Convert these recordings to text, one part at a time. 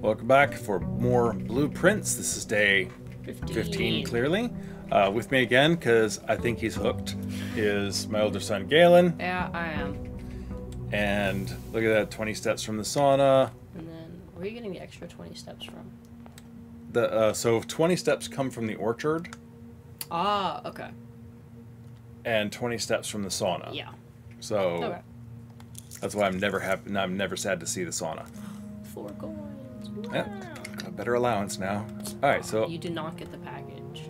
Welcome back for more blueprints. This is day 15 clearly. With me again, because I think he's hooked, is my older son Galen. Yeah, I am. And look at that, 20 steps from the sauna. And then, where are you getting the extra 20 steps from? So 20 steps come from the orchard. Ah, okay. And 20 steps from the sauna. Yeah. So okay. That's why I'm never sad to see the sauna. 4 coins. Wow. Yep. Got a better allowance now. Alright, so... You did not get the package.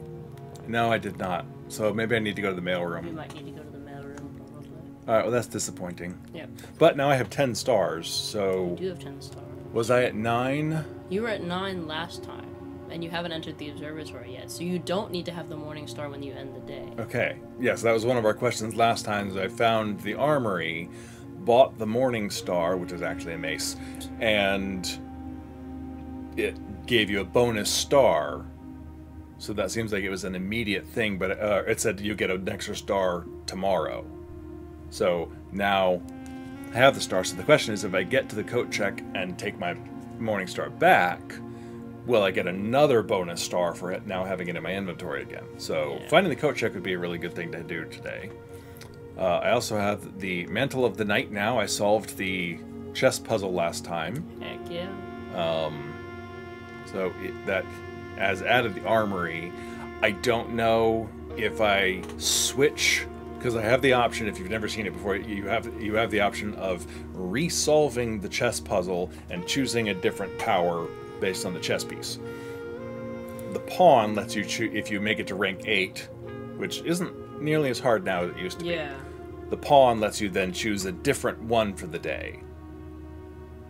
No, I did not. So maybe I need to go to the mailroom. You might need to go to the mailroom, probably. Alright, well that's disappointing. Yep. But now I have 10 stars, so... You do have 10 stars. Was I at 9? You were at 9 last time, and you haven't entered the observatory yet, so you don't need to have the morning star when you end the day. Okay. Yes, that was one of our questions last time, is I found the armory, bought the morning star, which is actually a mace, and it gave you a bonus star. So that seems like it was an immediate thing, but it said you get an extra star tomorrow. So now I have the star. So the question is, if I get to the coat check and take my morning star back, will I get another bonus star for it now having it in my inventory again? So yeah. Finding the coat check would be a really good thing to do today. I also have the Mantle of the Night now. I solved the chess puzzle last time. Heck yeah. So that has added the armory. I don't know if I switch, because I have the option, if you've never seen it before, you have the option of resolving the chess puzzle and choosing a different power based on the chess piece. The pawn lets you choose, if you make it to rank 8, which isn't nearly as hard now as it used to be. The pawn lets you then choose a different one for the day.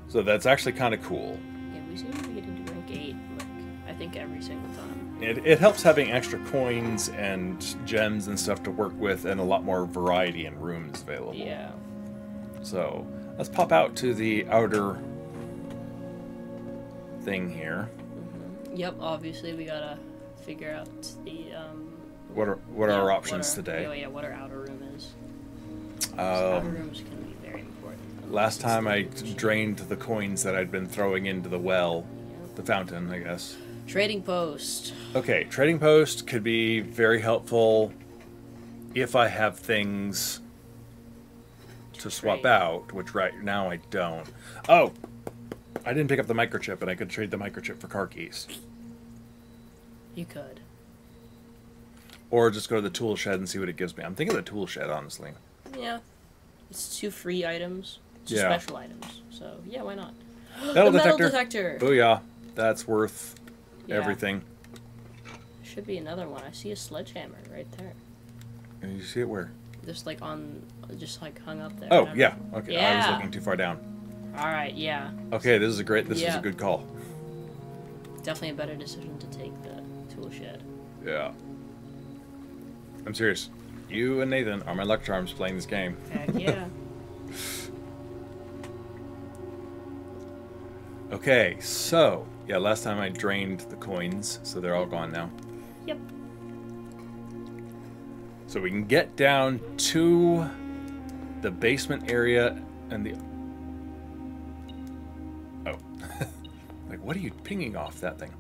So that's actually kind of cool. Yeah, we seem to get into rank 8, like, I think every single time. It helps having extra coins and gems and stuff to work with, and a lot more variety in rooms available. Yeah. So let's pop out to the outer thing here. Mm-hmm. Yep, obviously we gotta figure out the what are our options today? Yeah, what our outer room is. Outer rooms can be very important. Last time I drained the coins that I'd been throwing into the well, the fountain, I guess. Trading post. Okay, trading post could be very helpful if I have things to swap out, which right now I don't. Oh! I didn't pick up the microchip, and I could trade the microchip for car keys. You could. Or just go to the tool shed and see what it gives me. I'm thinking of the tool shed, honestly. Yeah. It's 2 free items. 2 special items. So, yeah, why not? Metal detector! Booyah. That's worth everything. Should be another one. I see a sledgehammer right there. And you see it where? Just like hung up there. Oh, yeah. Okay, yeah. I was looking too far down. Alright, yeah. Okay, this was a good call. Definitely a better decision to take the tool shed. Yeah. I'm serious. You and Nathan are my luck charms playing this game. Heck yeah. Okay, so, yeah, last time I drained the coins, so they're all gone now. Yep. So we can get down to the basement area and the... Oh. Like, what are you pinging off that thing?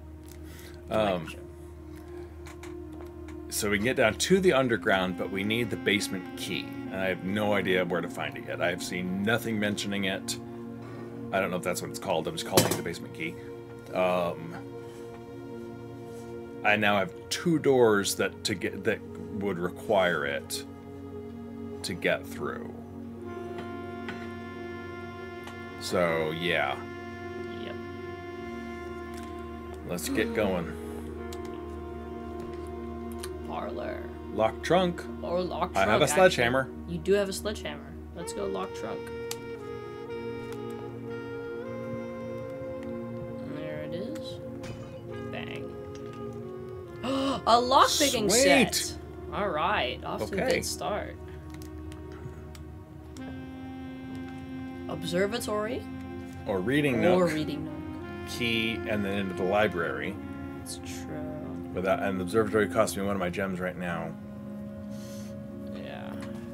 So we can get down to the underground, but we need the basement key. And I have no idea where to find it yet. I have seen nothing mentioning it. I don't know if that's what it's called. I'm just calling it the basement key. I now have 2 doors that would require it to get through. So yeah. Yep. Let's get going. Parlor. Lock trunk. Or lock trunk. I have a sledgehammer. Actually. You do have a sledgehammer. Let's go lock trunk. There it is. Bang. A lockpicking set. All right, off to a good start. Observatory. Or reading nook. Or reading nook. Key, and then into the library. It's true. And the observatory costs me 1 of my gems right now. Yeah.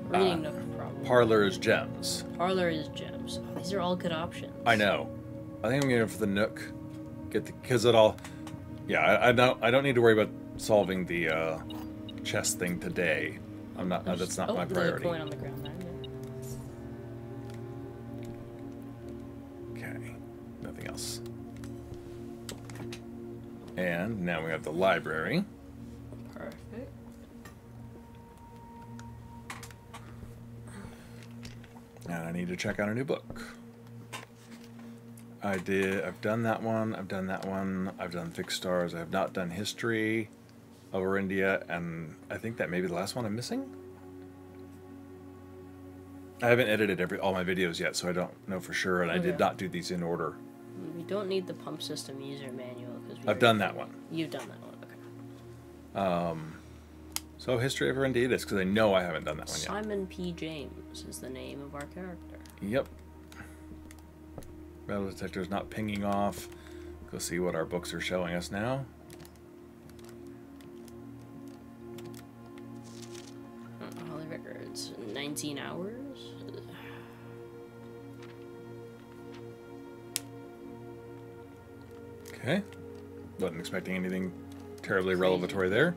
Reading nook, probably. Parlor is gems. Parlor is gems. Oh, these are all good options. I know. I think I'm going to go for the nook. because it all. Yeah, I don't need to worry about solving the chest thing today. I'm not. That's not my priority. Coin on the ground there. Okay, nothing else. And now we have the library. Perfect. And I need to check out a new book. I've done that one. I've done that one. I've done Fixed Stars. I have not done History of Orindia, and I think that may be the last one I'm missing. I haven't edited all my videos yet, so I don't know for sure, and I did not do these in order. We don't need the pump system user manual because I've done that one. You've done that one, okay. So History of Orindia it is, because I know I haven't done that one yet. Simon P. James is the name of our character. Yep. Metal detector is not pinging off. Go see what our books are showing us now. Holy records. 19 hours? Okay. Wasn't expecting anything terribly revelatory there.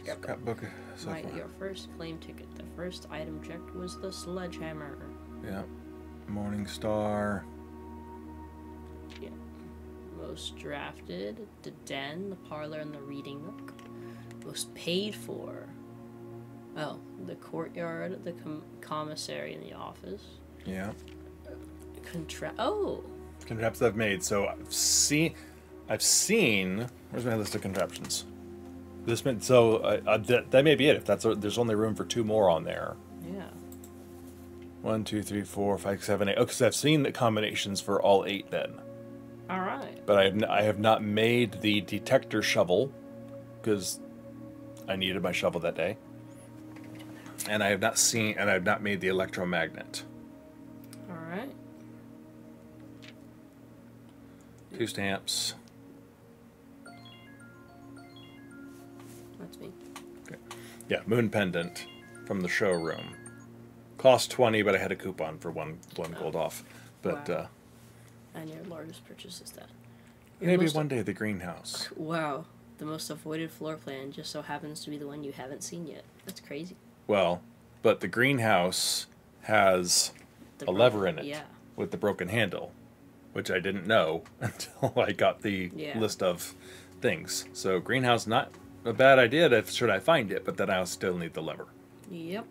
Scrapbook so far. Your first claim ticket. The first item checked was the sledgehammer. Yeah. Morning Star. Yeah. Most drafted, the den, the parlor, and the reading nook. Most paid for. Oh, the courtyard, the commissary, and the office. Yeah. Contrapts I've made. So I've seen. Where's my list of contraptions? That may be it. If there's only room for 2 more on there. Yeah. 1, 2, 3, 4, 5, 7, 8. Oh, because I've seen the combinations for all 8 then. All right. But I have not made the detector shovel because I needed my shovel that day. And I have not made the electromagnet. All right. 2 stamps. That's me. Okay. Yeah, moon pendant from the showroom. Cost 20, but I had a coupon for one gold off. But wow. And your largest purchase is that. Maybe one day the greenhouse. Wow. The most avoided floor plan just so happens to be the one you haven't seen yet. That's crazy. Well, but the greenhouse has a lever in it with the broken handle, which I didn't know until I got the list of things. So greenhouse, not a bad idea should I find it, but then I'll still need the lever. Yep.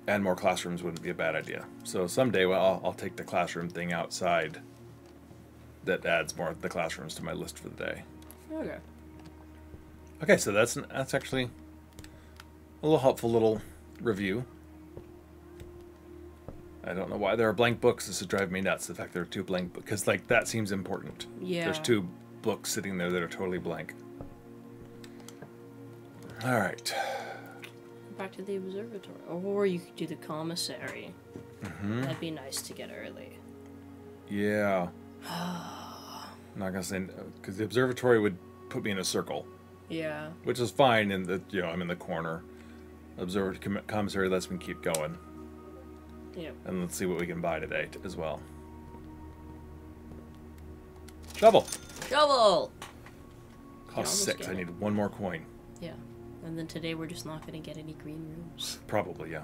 And more classrooms wouldn't be a bad idea. So someday, I'll take the classroom thing outside. That adds more of the classrooms to my list for the day. Okay. Okay, so that's actually a little helpful little review. I don't know why there are blank books. This is driving me nuts. The fact there are 2 blank books, because like that seems important. Yeah. There's 2 books sitting there that are totally blank. All right. Back to the observatory, or you could do the commissary. Mm-hmm. That'd be nice to get early. Yeah. I'm not gonna say because the observatory would put me in a circle. Yeah. Which is fine, and I'm in the corner. Commissary lets me keep going. Yep. And let's see what we can buy today as well. Shovel. Shovel. Cost 6. I need 1 more coin. Yeah. And then today we're just not going to get any green rooms. Probably, yeah.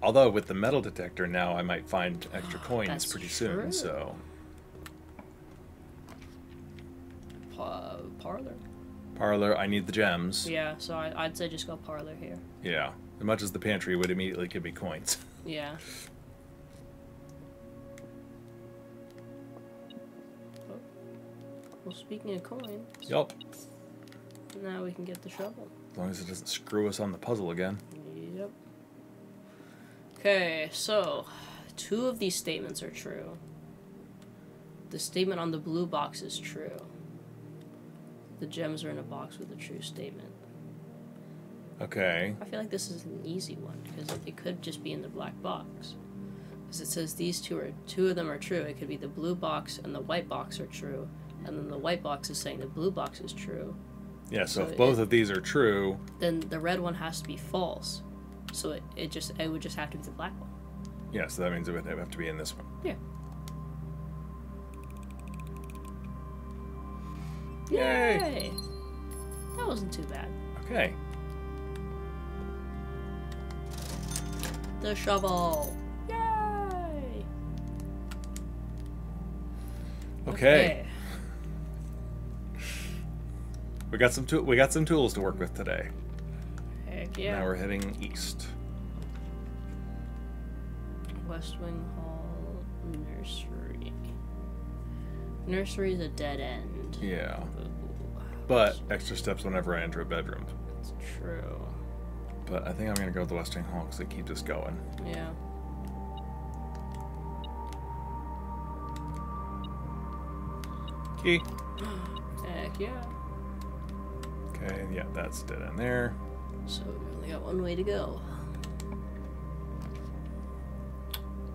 Although with the metal detector now, I might find extra coins pretty soon. So. Parlor. Parlor. I need the gems. Yeah. So I'd say just go parlor here. Yeah. As much as the pantry would immediately give me coins. Yeah. Oh. Well, speaking of coins. Yep. Now we can get the shovel. As long as it doesn't screw us on the puzzle again. Yep. Okay, so 2 of these statements are true. The statement on the blue box is true. The gems are in a box with a true statement. Okay. I feel like this is an easy one because it could just be in the black box. Because it says these 2 of them are true. It could be the blue box and the white box are true, and then the white box is saying the blue box is true. Yeah, so if both of these are true... Then the red one has to be false. So it would just have to be the black one. Yeah, so that means it would have to be in this one. Yeah. Yay! That wasn't too bad. Okay. The shovel. Yay! Okay. We got some tools to work with today. Heck yeah. Now we're heading east. West Wing Hall, nursery. Nursery's a dead end. Yeah. Ooh. But extra steps whenever I enter a bedroom. That's true. But I think I'm gonna go with the West Wing Hall because it keeps us going. Yeah. Key. Heck yeah. Okay, yeah, that's dead end there. So we only got one way to go.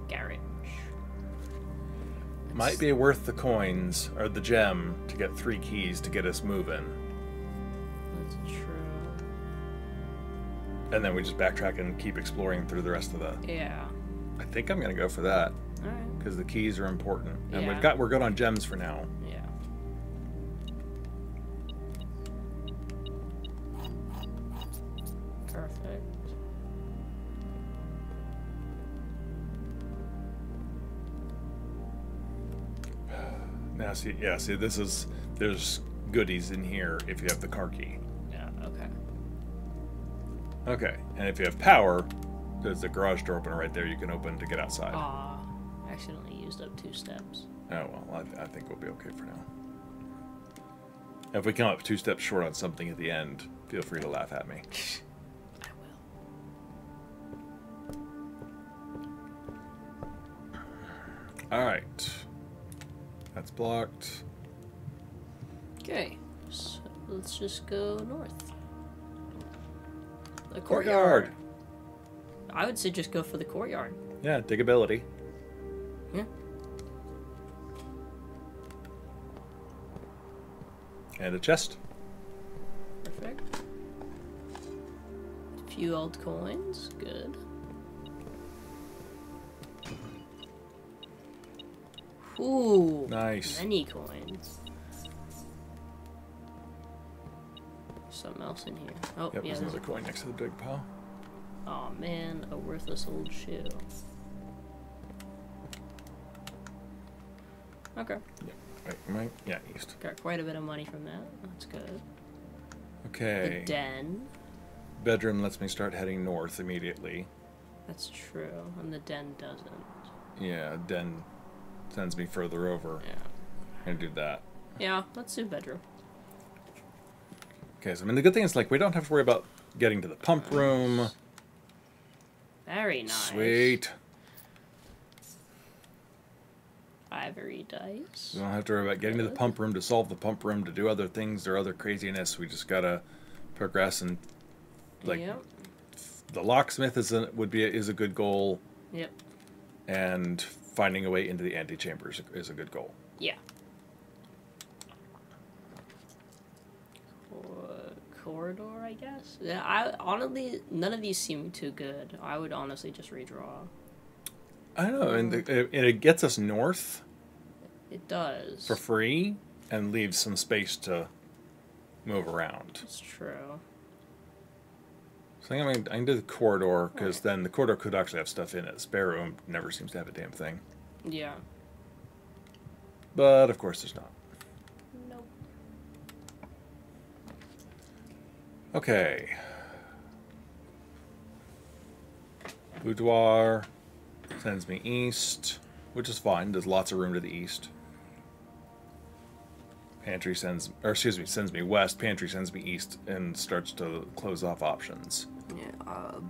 Garage. Might be worth the coins or the gem to get 3 keys to get us moving. That's true. And then we just backtrack and keep exploring through the rest of the... Yeah. I think I'm gonna go for that. Alright. Because the keys are important. And Yeah. we're good on gems for now. Yeah. Perfect. Now see, there's goodies in here if you have the car key. Yeah, okay. Okay, and if you have power, there's the garage door opener right there you can open to get outside. Aw, accidentally used up 2 steps. Oh, well, I think we'll be okay for now. If we come up 2 steps short on something at the end, feel free to laugh at me. I will. Alright. That's blocked. Okay, so let's just go north. The Courtyard! I would say just go for the courtyard. Yeah, digability. Yeah. And a chest. Perfect. A few old coins. Good. Ooh. Nice. Many coins. Something else in here. Oh, Yep, yeah. there's another coin next to the big pile. Oh man, a worthless old shoe. Okay. Yep. Right, yeah, east. Got quite a bit of money from that. That's good. Okay. The den. Bedroom lets me start heading north immediately. That's true. And the den doesn't. Yeah, den sends me further over. Yeah. I'm gonna do that. Yeah, let's do bedroom. Okay, so I mean the good thing is like we don't have to worry about getting to the pump room. Very nice. Sweet. Ivory dice. We don't have to worry about getting to the pump room to solve the pump room to do other things or other craziness. We just gotta progress and like Yep. the locksmith is a good goal, Yep. finding a way into the antechamber is a good goal. Yeah. Corridor, I guess. Yeah. I honestly, none of these seem too good. I would honestly just redraw. I don't know, and it gets us north It does. for free and leaves some space to move around. It's true. So I think I can do the corridor because then the corridor could actually have stuff in it. Spare room never seems to have a damn thing. Yeah. But of course there's not. Nope. Okay. Boudoir sends me east, which is fine. There's lots of room to the east. Pantry sends me west. Pantry sends me east and starts to close off options. Yeah.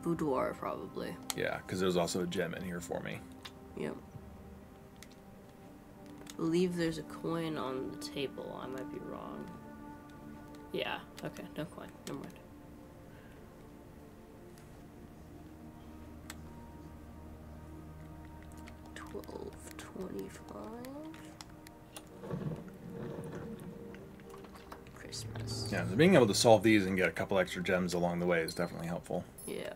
Boudoir probably. Yeah, because there's also a gem in here for me. Yep. Believe there's a coin on the table. I might be wrong. Yeah. Okay. No coin. Never mind. $12.25. Christmas. Yeah, so being able to solve these and get a couple extra gems along the way is definitely helpful. Yeah.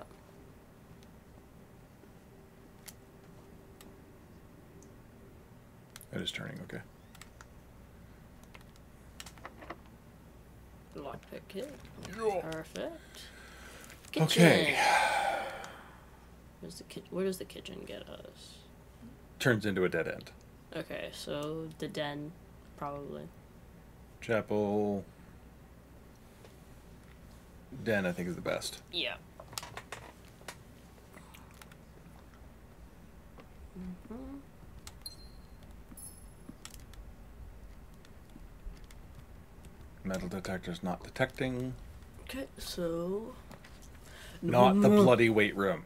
It is turning, okay. Lockpick kit. Yeah. Perfect. Kitchen. Okay. Where does the kitchen get us? Turns into a dead end. Okay, so the den, probably. Chapel. Den, I think, is the best. Yeah. Mm-hmm. Metal detector's not detecting. Okay, so... Not the bloody weight room.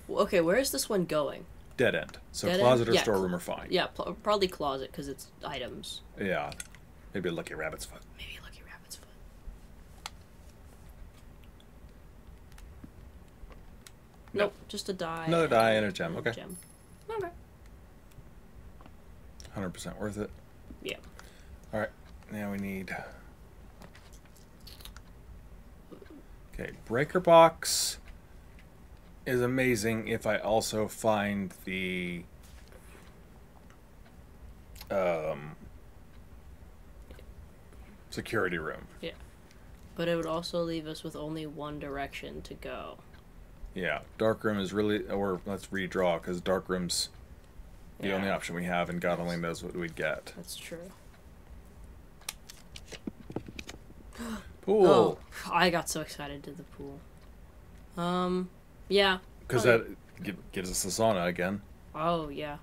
Okay, where is this one going? Dead end. So Dead closet end? or Yeah, storeroom are fine. Yeah, probably closet, because it's items. Yeah. Maybe a lucky rabbit's foot. Maybe Lucky Rabbit's foot. Nope, just a die. Another die and a gem. Okay. Gem. Okay. 100% worth it. Yeah. Alright. Now we need... Okay. Breaker box is amazing if I also find the... security room. Yeah. But it would also leave us with only one direction to go. Yeah. Dark room is really... Or let's redraw, because dark room's the only option we have, and God only knows what we'd get. That's true. Pool! Oh, I got so excited to the pool. Yeah. Because that gives us the sauna again. Oh, yeah.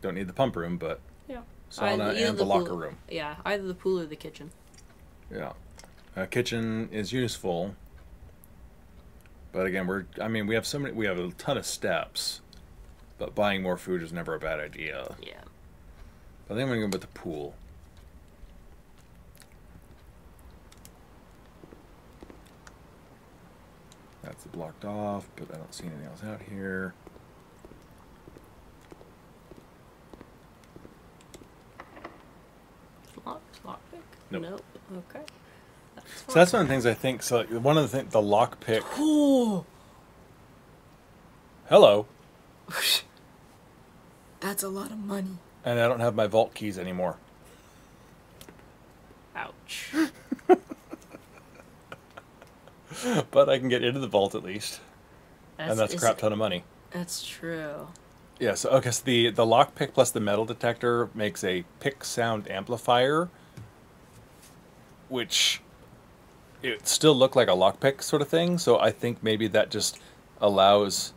Don't need the pump room, but Yeah. sauna Either and the locker pool- room. Yeah, either the pool or the kitchen. Yeah. Kitchen is useful. But again, we have a ton of steps. But buying more food is never a bad idea. Yeah. I think I'm going to go with the pool. That's blocked off, but I don't see anything else out here. Lockpick? Nope. Okay. So that's one of the things I think. So one of the things, the lockpick. Ooh. Hello. That's a lot of money. And I don't have my vault keys anymore. Ouch. But I can get into the vault at least. And that's a crap ton of money. That's true. Yeah, so okay, so the lockpick plus the metal detector makes a pick sound amplifier, which it still looked like a lockpick sort of thing. So I think maybe that just allows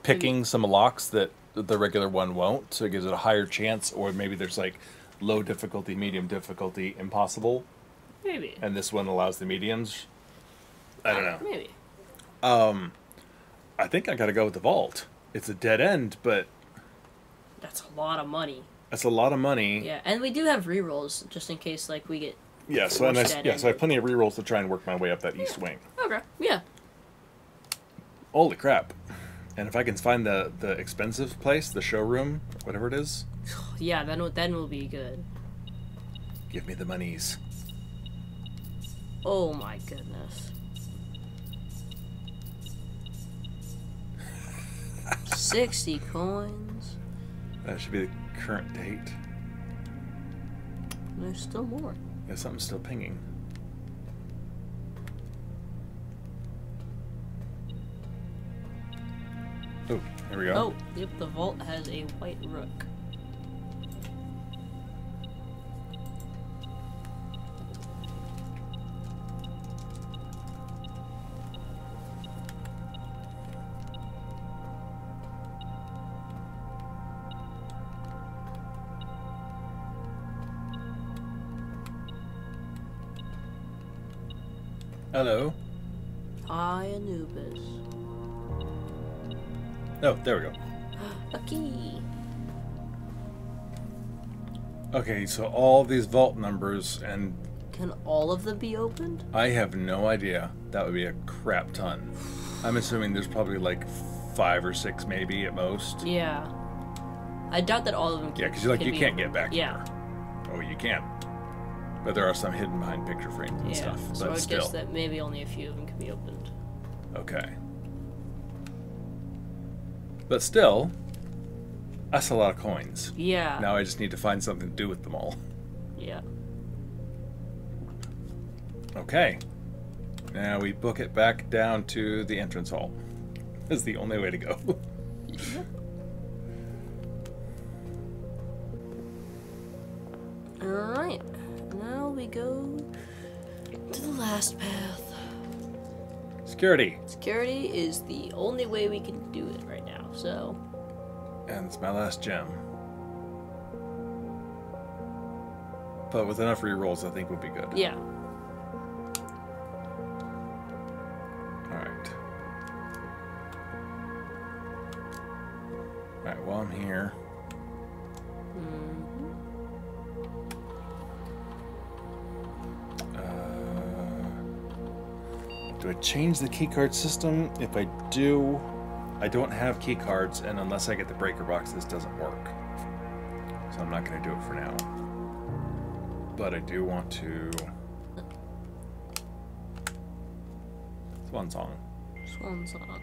picking some locks that the regular one won't. So it gives it a higher chance, or maybe there's like low difficulty, medium difficulty, impossible. Maybe. And this one allows the mediums. I don't know. Maybe. I think I gotta go with the vault. It's a dead end, but That's a lot of money. that's a lot of money. Yeah, and we do have rerolls just in case like we get. Yeah, so forced so I dead have plenty of rerolls to try and work my way up that east wing. Okay. Yeah. Holy crap! And if I can find the expensive place, the showroom, whatever it is, Yeah. Then we'll be good. give me the monies. Oh my goodness. 60 coins. That should be the current date. There's still more. Yeah, something's still pinging. Oh, here we go. Oh, yep, the vault has a white rook. Hello. Hi, Anubis. Oh, there we go. A key. Okay, so all these vault numbers, and Can all of them be opened? I have no idea. That would be a crap ton. I'm assuming there's probably like 5 or 6 maybe at most. Yeah. I doubt that all of them can. Yeah, because you can be can't get opened. back Yeah. here. Oh, you can. But there are some hidden behind picture frames and Yeah. stuff. So I But would still. guess that maybe only a few of them can be opened. Okay. But still, That's a lot of coins. Yeah. Now I just need to find something to do with them all. Yeah. Okay. Now we book it back down to the entrance hall. That's the only way to go. Yeah. Alright. Now we go to the last path. Security. Security is the only way we can do it right now, so. And it's my last gem. But with enough rerolls, I think would be good. Yeah. Alright. Alright, while I'm here. Do I change the keycard system? If I do, I don't have keycards, and unless I get the breaker box, this doesn't work. So I'm not going to do it for now. But I do want to... Swan song. Swan song.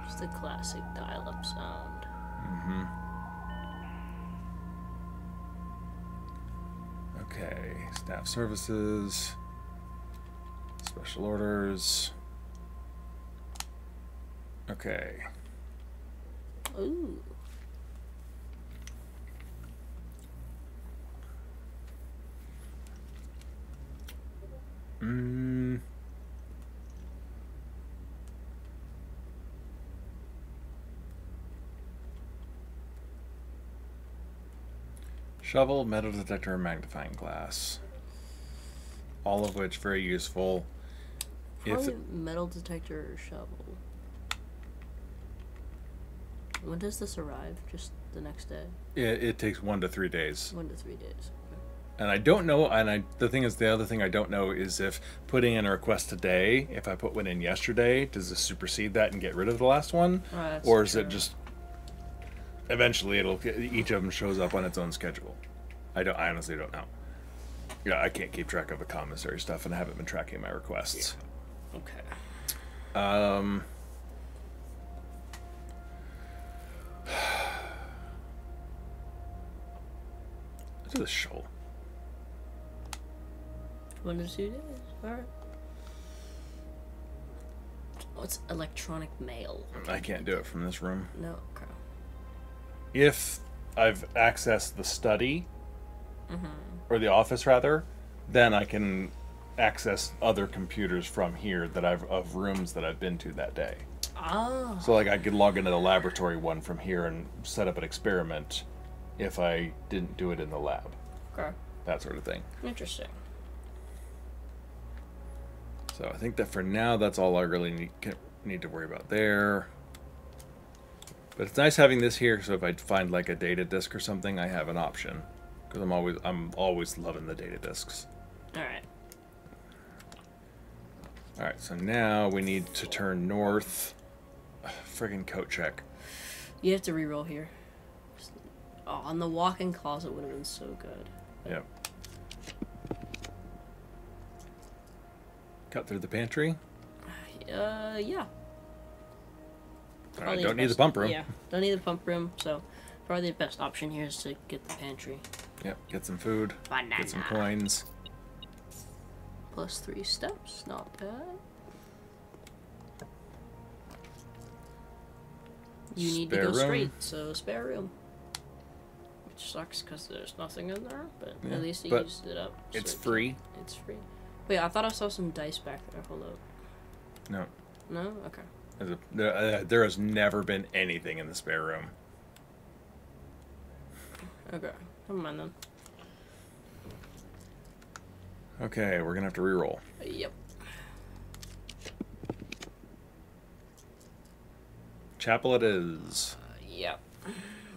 Just the classic dial-up sound. Mm-hmm. Okay, staff services, special orders. Okay. Ooh. Shovel, metal detector, and magnifying glass. All of which very useful. Probably metal detector or shovel. When does this arrive? Just the next day? It takes 1 to 3 days. 1 to 3 days. Okay. And I don't know, the thing is, the other thing I don't know is if putting in a request today, if I put one in yesterday, does this supersede that and get rid of the last one? Or is it just, eventually each of them shows up on its own schedule? I honestly don't know. Yeah, I can't keep track of the commissary stuff, and I haven't been tracking my requests. Yeah. Okay. Let's do the shoal. 1 to 2 days. Alright. What's electronic mail? I can't do it from this room. No, okay. If I've accessed the study, or the office rather, then I can access other computers from here of rooms that I've been to that day. Oh. So like I could log into the laboratory one from here and set up an experiment if I didn't do it in the lab. Okay. That sort of thing. Interesting. So I think that for now, that's all I really need to worry about there. But it's nice having this here, so if I find like a data disk or something, I have an option. Because I'm always loving the data disks. Alright. Alright, so now we need to turn north. Friggin' coat check. You have to reroll here. Oh, on the walk-in closet would have been so good. Yep. Cut through the pantry. Yeah. Alright, don't need the pump room. Yeah, don't need the pump room, so probably the best option here is to get the pantry. Yep, get some food. Banana. Get some coins. Plus 3 steps, not bad. You need to go straight, so spare room. Which sucks because there's nothing in there, but at least you used it up. So it's free. It's free. Wait, I thought I saw some dice back there. Hold up. No. No? Okay. There has never been anything in the spare room. Okay. Never mind then. Okay, we're gonna have to reroll. Yep. Chapel it is. Yep.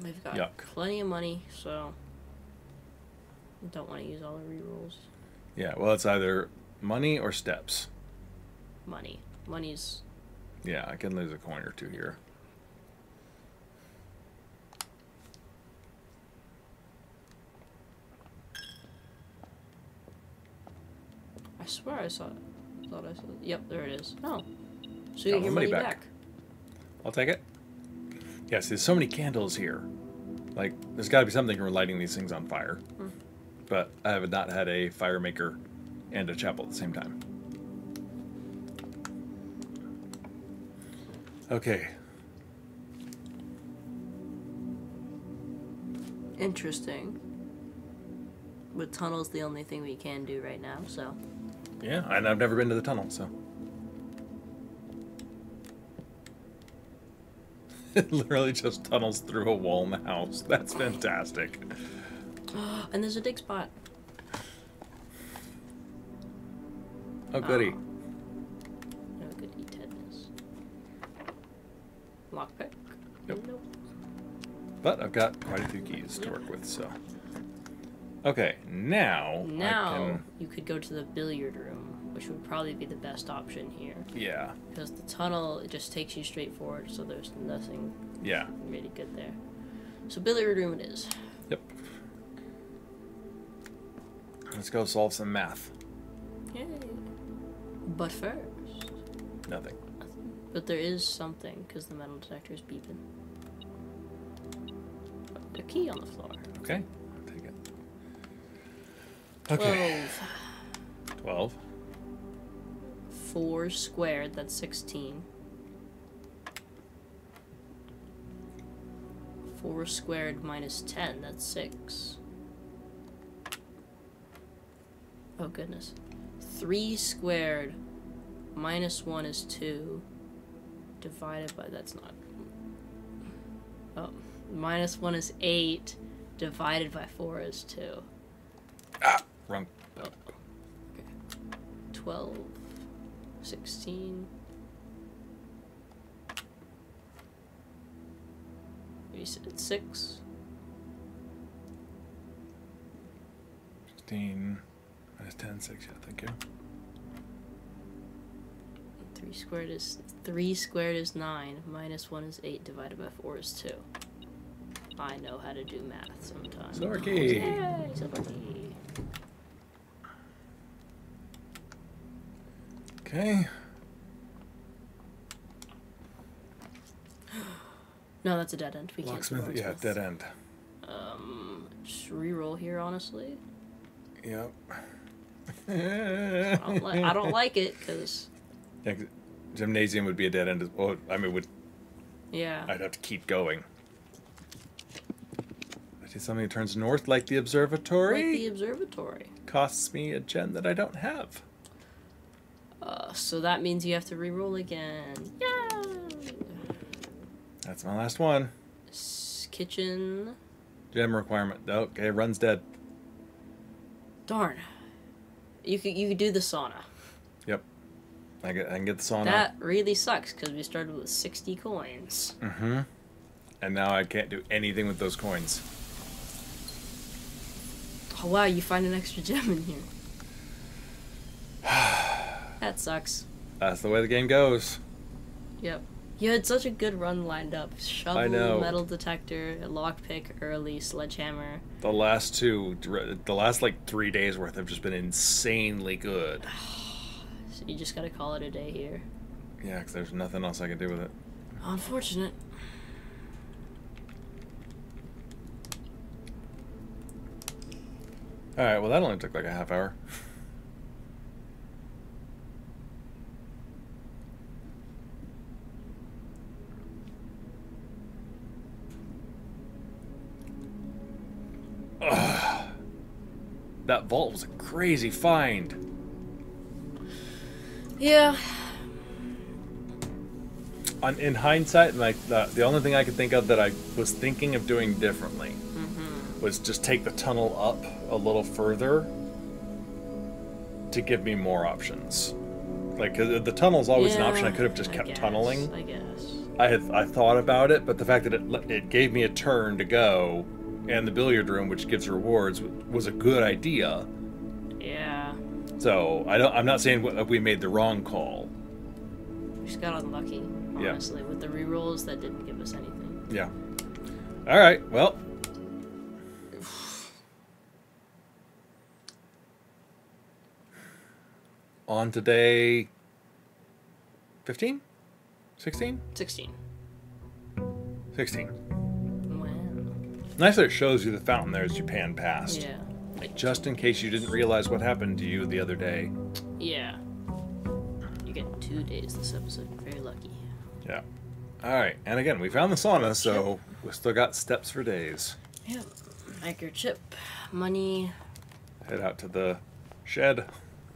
We've got Yuck. plenty of money, so don't want to use all the rerolls. Yeah, well, it's either money or steps. Money. Money's... Yeah, I can lose a coin or two here. I swear I saw it. Thought I saw it. Yep, there it is. Oh. So you get your money back. I'll take it. Yes, there's so many candles here. Like, there's got to be something for lighting these things on fire. But I have not had a fire maker and a chapel at the same time. Okay. Interesting. But tunnel's the only thing we can do right now, so. Yeah, and I've never been to the tunnel, so. It literally just tunnels through a wall in the house. That's fantastic. And there's a dig spot. Oh, goody. No goody Tedness. Lockpick? Nope. Nope. But I've got quite a few keys to work with, so. Okay, now I can... you could go to the billiard room, which would probably be the best option here. Yeah. Because the tunnel, it just takes you straight forward, so there's nothing really good there. So billiard room it is. Yep. Let's go solve some math. Yay. But first... Nothing. But there is something, because the metal detector is beeping. A key on the floor. Okay, I'll take it. Okay. 12. 4 squared, that's 16. 4 squared minus 10, that's 6. Oh goodness. 3 squared minus 1 is 2. Divided by, that's not... Oh, minus 1 is 8. Divided by 4 is 2. Ah, wrong. Oh. Okay. 12, 16. You said 6. 16 minus 10, 6, yeah, thank you. 3 squared is 9. Minus 1 is 8. Divided by 4 is 2. I know how to do math sometimes. Silver key. Yay, silver key. Okay. No, that's a dead end. We can't do Locksmith, yeah, dead end. Just reroll here, honestly. Yep. I don't like it, because... Yeah, gymnasium would be a dead end as well. I mean, Yeah. I'd have to keep going. I see something that turns north like the observatory. Like the observatory. Costs me a gem that I don't have. So that means you have to reroll again. Yay! That's my last one. Kitchen. Gem requirement. Okay, run's dead. Darn. You could do the sauna. Yep. I can get the sauna. That really sucks, because we started with 60 coins. Mm-hmm. And now I can't do anything with those coins. Oh wow, you find an extra gem in here. That sucks. That's the way the game goes. Yep. You had such a good run lined up. Shovel, I know. metal detector, lockpick early, sledgehammer. The last like 3 days worth have just been insanely good. So you just gotta call it a day here. Yeah, because there's nothing else I can do with it. Unfortunate. Alright, well that only took like a half hour. Ugh. That vault was a crazy find. Yeah. In hindsight, like the only thing I could think of that I was thinking of doing differently was just take the tunnel up a little further to give me more options. Like, 'cause the tunnel's always an option. I could have just kept tunneling. I guess. I thought about it, but the fact that it gave me a turn to go, and the billiard room, which gives rewards, was a good idea. Yeah. So I'm not saying we made the wrong call. We just got unlucky, honestly, with the rerolls that didn't give us anything. Yeah. All right. Well. On to day 15? 16? 16. 16. Wow. Nice that it shows you the fountain there as you pan past. Yeah. Just in case you didn't realize what happened to you the other day. Yeah. You get 2 days this episode. Very lucky. Yeah. Alright, and again, we found the sauna, so we still got steps for days. Yeah. Anchor chip. Money. Head out to the shed.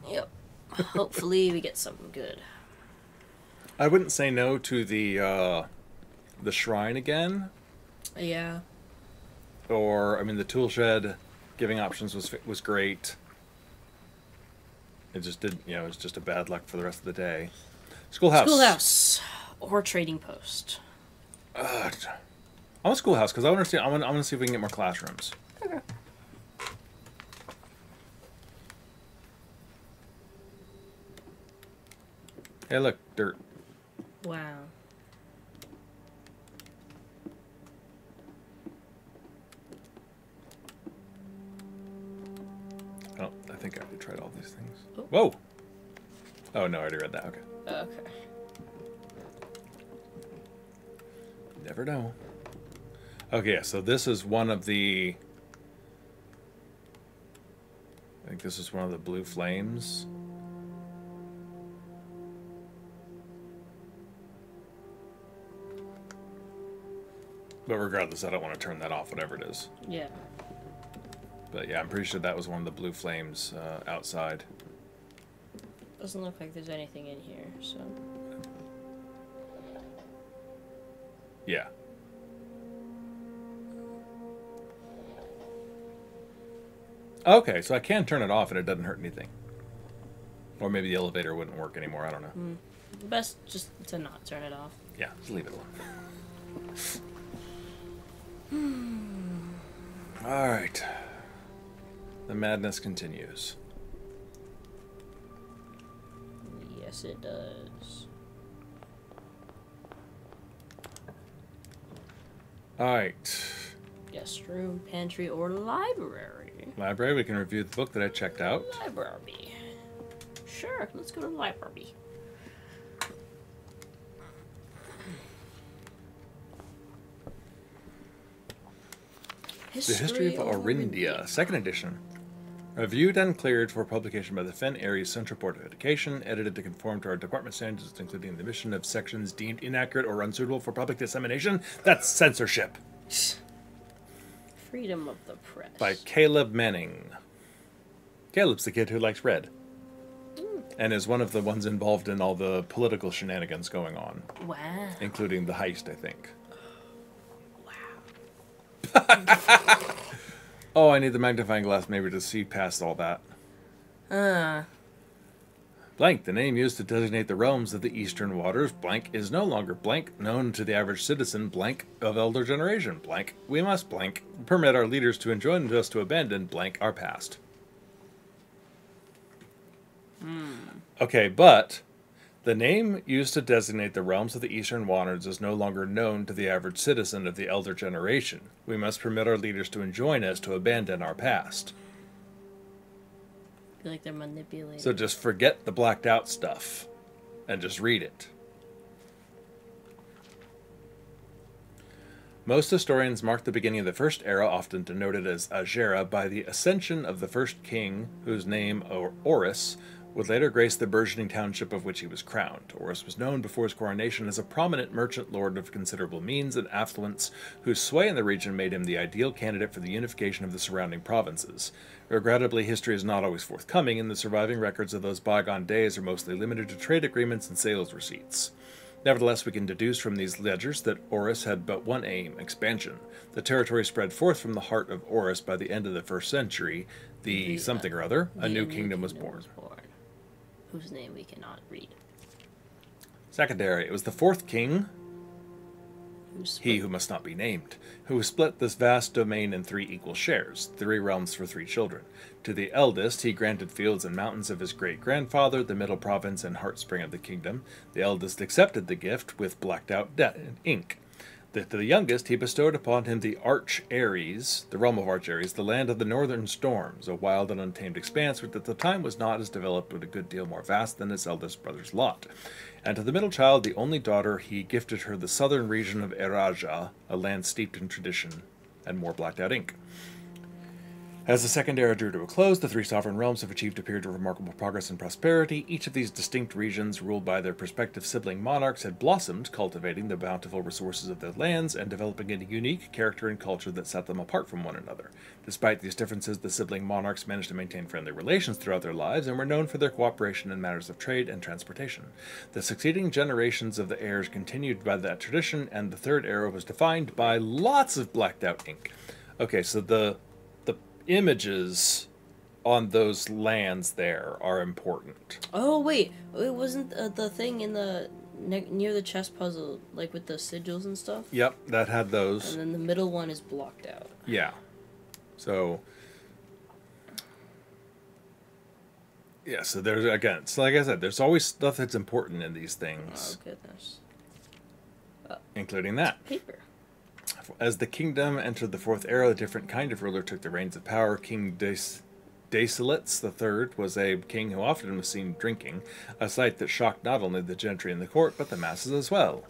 Yep. Hopefully we get something good. I wouldn't say no to the shrine again. Yeah. Or, I mean, the tool shed giving options was great. It just didn't, it was just a bad luck for the rest of the day. Schoolhouse. Schoolhouse. Or trading post. I want schoolhouse because I want to see if we can get more classrooms. Okay. Hey, look, dirt. Wow. Oh, I think I already tried all these things. Oh. Whoa! Oh, no, I already read that. Okay. Okay. Never know. Okay, yeah, so this is one of the... I think this is one of the blue flames. But regardless, I don't want to turn that off, whatever it is. Yeah. But yeah, I'm pretty sure that was one of the blue flames outside. Doesn't look like there's anything in here, so... Yeah. Okay, so I can turn it off and it doesn't hurt anything. Or maybe the elevator wouldn't work anymore, I don't know. Best just to not turn it off. Yeah, just leave it alone. Alright. The madness continues. Yes, it does. Alright. Guest room, pantry, or library. Library, we can review the book that I checked out. Library. Sure, let's go to the library. The History of Orindia, 2nd edition. Reviewed and cleared for publication by the Fen Aries Central Board of Education, edited to conform to our department standards, including the omission of sections deemed inaccurate or unsuitable for public dissemination. That's censorship. Freedom of the Press. By Caleb Manning. Caleb's the kid who likes red. And is one of the ones involved in all the political shenanigans going on. Wow. Including the heist, I think. Wow. Oh, I need the magnifying glass maybe to see past all that. Blank, the name used to designate the realms of the eastern waters, blank, is no longer blank, known to the average citizen, blank, of elder generation, blank. We must, blank, permit our leaders to enjoin us to abandon, blank, our past. Okay, but the name used to designate the realms of the eastern waters is no longer known to the average citizen of the elder generation. We must permit our leaders to enjoin us to abandon our past. I feel like they're manipulating. So just forget the blacked out stuff and just read it. Most historians mark the beginning of the first era, often denoted as Agera, by the ascension of the first king, whose name, Orus, would later grace the burgeoning township of which he was crowned. Orus was known before his coronation as a prominent merchant lord of considerable means and affluence, whose sway in the region made him the ideal candidate for the unification of the surrounding provinces. Regrettably, history is not always forthcoming, and the surviving records of those bygone days are mostly limited to trade agreements and sales receipts. Nevertheless, we can deduce from these ledgers that Orus had but one aim, expansion. The territory spread forth from the heart of Orus by the end of the 1st century. The something or other, a new kingdom was born. Whose name we cannot read. Secondary, it was the 4th king, he who must not be named, who split this vast domain in 3 equal shares, 3 realms for 3 children. To the eldest, he granted fields and mountains of his great-grandfather, the middle province and heartspring of the kingdom. The eldest accepted the gift with blacked-out ink. To the youngest, he bestowed upon him the Arch Aries, the realm of Arch Aries, the land of the northern storms, a wild and untamed expanse which at the time was not as developed but a good deal more vast than his eldest brother's lot. And to the middle child, the only daughter, he gifted her the southern region of Eraja, a land steeped in tradition and more blacked-out ink. As the Second Era drew to a close, the three sovereign realms have achieved a period of remarkable progress and prosperity. Each of these distinct regions, ruled by their respective sibling monarchs, had blossomed, cultivating the bountiful resources of their lands and developing a unique character and culture that set them apart from one another. Despite these differences, the sibling monarchs managed to maintain friendly relations throughout their lives and were known for their cooperation in matters of trade and transportation. The succeeding generations of the heirs continued by that tradition, and the Third Era was defined by lots of blacked-out ink. Okay, so the images on those lands there are important. Oh wait, it wasn't the thing in the near the chess puzzle, like with the sigils and stuff. Yep, that had those. And then the middle one is blocked out. Yeah. So yeah, so there's again, so like I said, there's always stuff that's important in these things. Oh goodness. Including that. Paper. As the kingdom entered the Fourth Era, a different kind of ruler took the reins of power. King Dacelitz III was a king who often was seen drinking, a sight that shocked not only the gentry in the court, but the masses as well.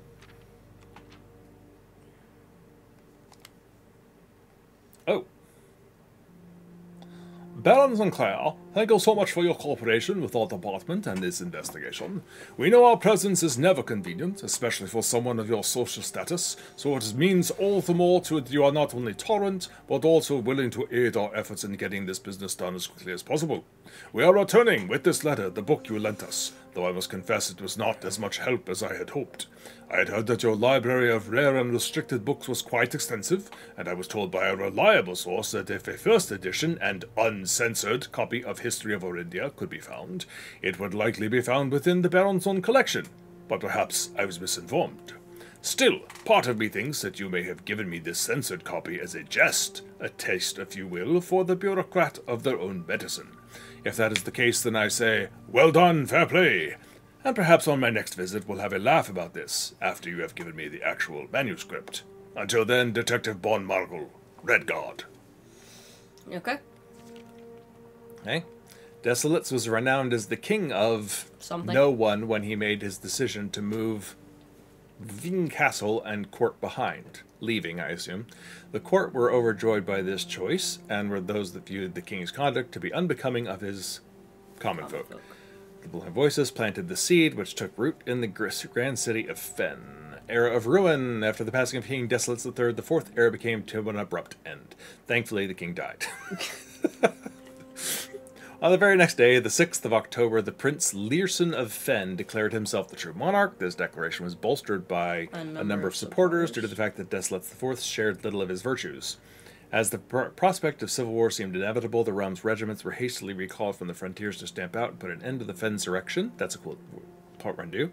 Oh. Baron Sinclair, thank you so much for your cooperation with our department and this investigation. We know our presence is never convenient, especially for someone of your social status, so it means all the more to you are not only tolerant, but also willing to aid our efforts in getting this business done as quickly as possible. We are returning with this letter, the book you lent us, though I must confess it was not as much help as I had hoped. I had heard that your library of rare and restricted books was quite extensive, and I was told by a reliable source that if a first edition and uncensored copy of History of Orindia could be found, it would likely be found within the Baron's own collection, but perhaps I was misinformed. Still, part of me thinks that you may have given me this censored copy as a jest, a taste, if you will, for the bureaucrat of their own medicine. If that is the case, then I say, well done, fair play. And perhaps on my next visit we'll have a laugh about this, after you have given me the actual manuscript. Until then, Detective Bon Margle, Red Guard. Okay. Hey? Desolitz was renowned as the king of Something. no one when he made his decision to move Ving Castle and court behind. Leaving, I assume. The court were overjoyed by this choice, and were those that viewed the king's conduct to be unbecoming of his common folk. The blind voices planted the seed, which took root in the grand city of Fen. Era of ruin. After the passing of King Desolitz III, the Fourth Era became to an abrupt end. Thankfully, the king died. On the very next day, the 6th of October, the Prince Learson of Fen declared himself the true monarch. This declaration was bolstered by a number of supporters due to the fact that Desolitz IV shared little of his virtues. As the prospect of civil war seemed inevitable, the realm's regiments were hastily recalled from the frontiers to stamp out and put an end to the Fensurrection. That's a cool portmanteau.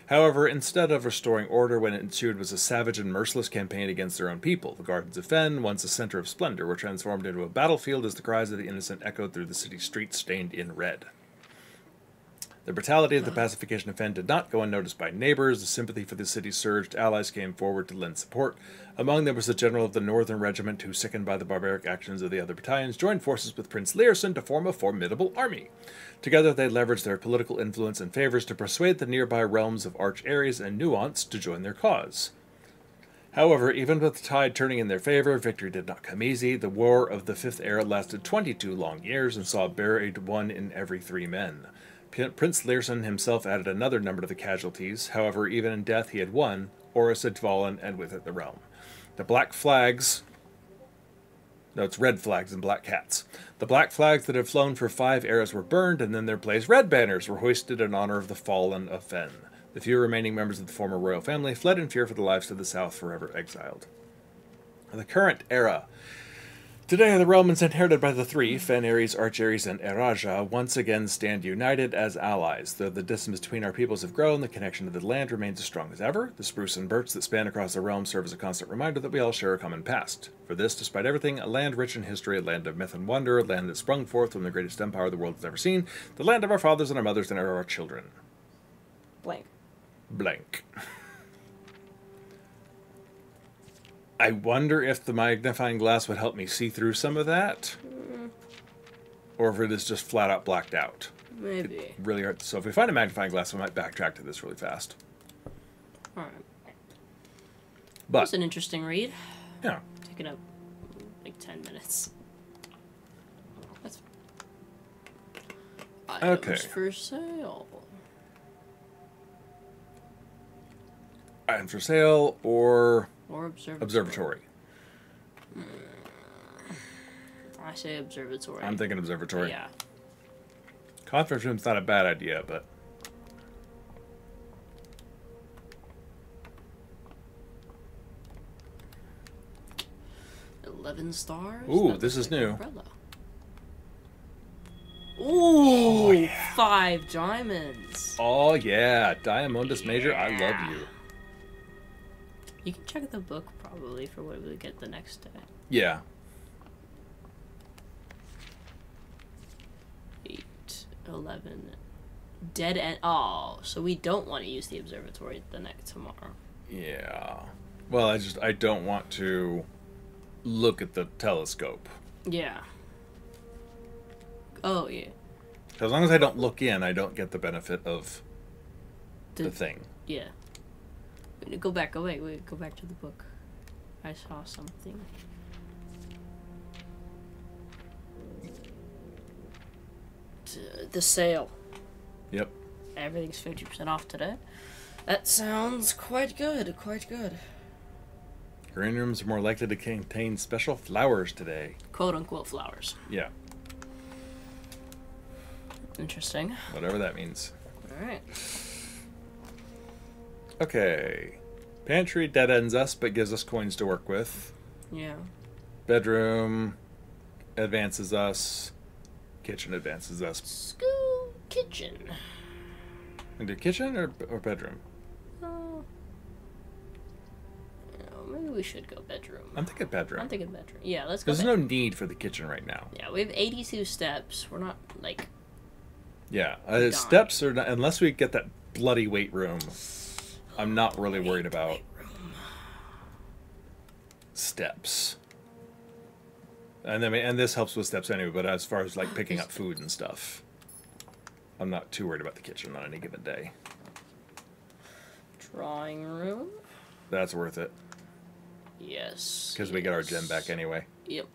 However, instead of restoring order, what ensued was a savage and merciless campaign against their own people. The gardens of Fen, once a center of splendor, were transformed into a battlefield as the cries of the innocent echoed through the city streets stained in red. The brutality of the pacification of Fen did not go unnoticed by neighbors. The sympathy for the city surged. Allies came forward to lend support. Among them was the general of the Northern Regiment, who, sickened by the barbaric actions of the other battalions, joined forces with Prince Learson to form a formidable army. Together they leveraged their political influence and favors to persuade the nearby realms of Arch Ares and Nuance to join their cause. However, even with the tide turning in their favor, victory did not come easy. The War of the Fifth Era lasted 22 long years and saw buried 1 in every 3 men. Prince Learson himself added another number to the casualties. However, even in death he had won. Horus had fallen, and with it the realm. The black flags... No, it's red flags and black cats. The black flags that had flown for 5 eras were burned, and in their place red banners were hoisted in honor of the fallen of Fen. The few remaining members of the former royal family fled in fear for their lives to the south, forever exiled. The current era. Today, the Romans, inherited by the 3, Fen, Ares, Arch Ares, and Eraja, once again stand united as allies. Though the distance between our peoples have grown, the connection to the land remains as strong as ever. The spruce and birch that span across the realm serve as a constant reminder that we all share a common past. For this, despite everything, a land rich in history, a land of myth and wonder, a land that sprung forth from the greatest empire the world has ever seen, the land of our fathers and our mothers and our children. Blank. Blank. I wonder if the magnifying glass would help me see through some of that. Or if it is just flat out blacked out. Maybe. Really hard. So if we find a magnifying glass, we might backtrack to this really fast. Alright. But That's an interesting read. yeah, Taking up like 10 minutes. That's okay. Items for sale. Items for sale or Observatory. observatory. I say observatory. I'm thinking observatory. Yeah. Conference room's not a bad idea, but 11 stars. Ooh, That this looks is like an new. umbrella. Ooh, 5 diamonds. oh yeah, Diamondus Major, I love you. You can check the book probably for what we get the next day. Yeah. 8, 11. Dead end. Oh, so we don't want to use the observatory the next tomorrow. Yeah. Well, I don't want to look at the telescope. Yeah. Oh, yeah. As long as I don't look in, I don't get the benefit of the thing. Yeah. Go back. Go wait. Go back to the book. I saw something. The sale. Yep. Everything's 50% off today. That sounds quite good. Quite good. Green rooms are more likely to contain special flowers today. Quote unquote flowers. Yeah. Interesting. Whatever that means. Alright. Okay. Pantry dead ends us, but gives us coins to work with. Yeah. Bedroom advances us. Kitchen advances us. School kitchen. Into kitchen or bedroom? Oh. Maybe we should go bedroom. I'm thinking bedroom. I'm thinking bedroom. Yeah, let's go. There's no need for the kitchen right now. Yeah, we have 82 steps. We're not like. Yeah, steps are not, unless we get that bloody weight room. I'm not really worried about steps. And then and this helps with steps anyway. But as far as like picking up food and stuff, I'm not too worried about the kitchen on any given day. Drawing room. That's worth it. Yes. Because we get our gem back anyway. Yep.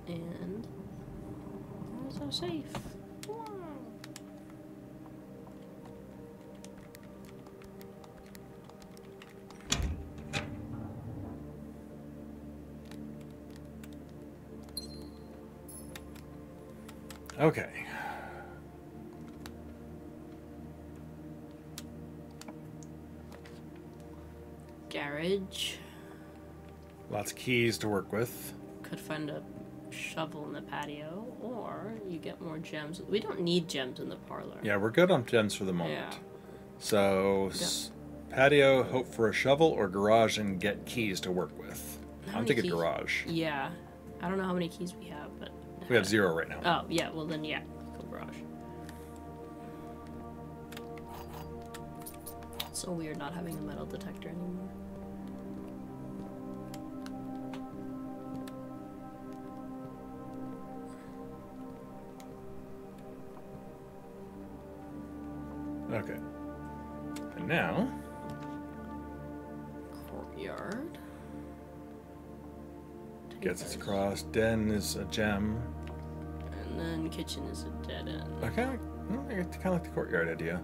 And that's so safe. Wow. Okay. Garage. Lots of keys to work with. Could find a shovel in the patio, or you get more gems. We don't need gems in the parlor. Yeah, we're good on gems for the moment. Yeah. So, patio, hope for a shovel, or garage and get keys to work with. I'm thinking garage. Yeah. I don't know how many keys we have, but... We have 0 right now. Oh, yeah. Well, then, yeah. Go garage. It's so weird not having a metal detector anymore. Okay. And now... Courtyard. Gets us across. Den is a gem. And then kitchen is a dead end. I kind of like the courtyard idea.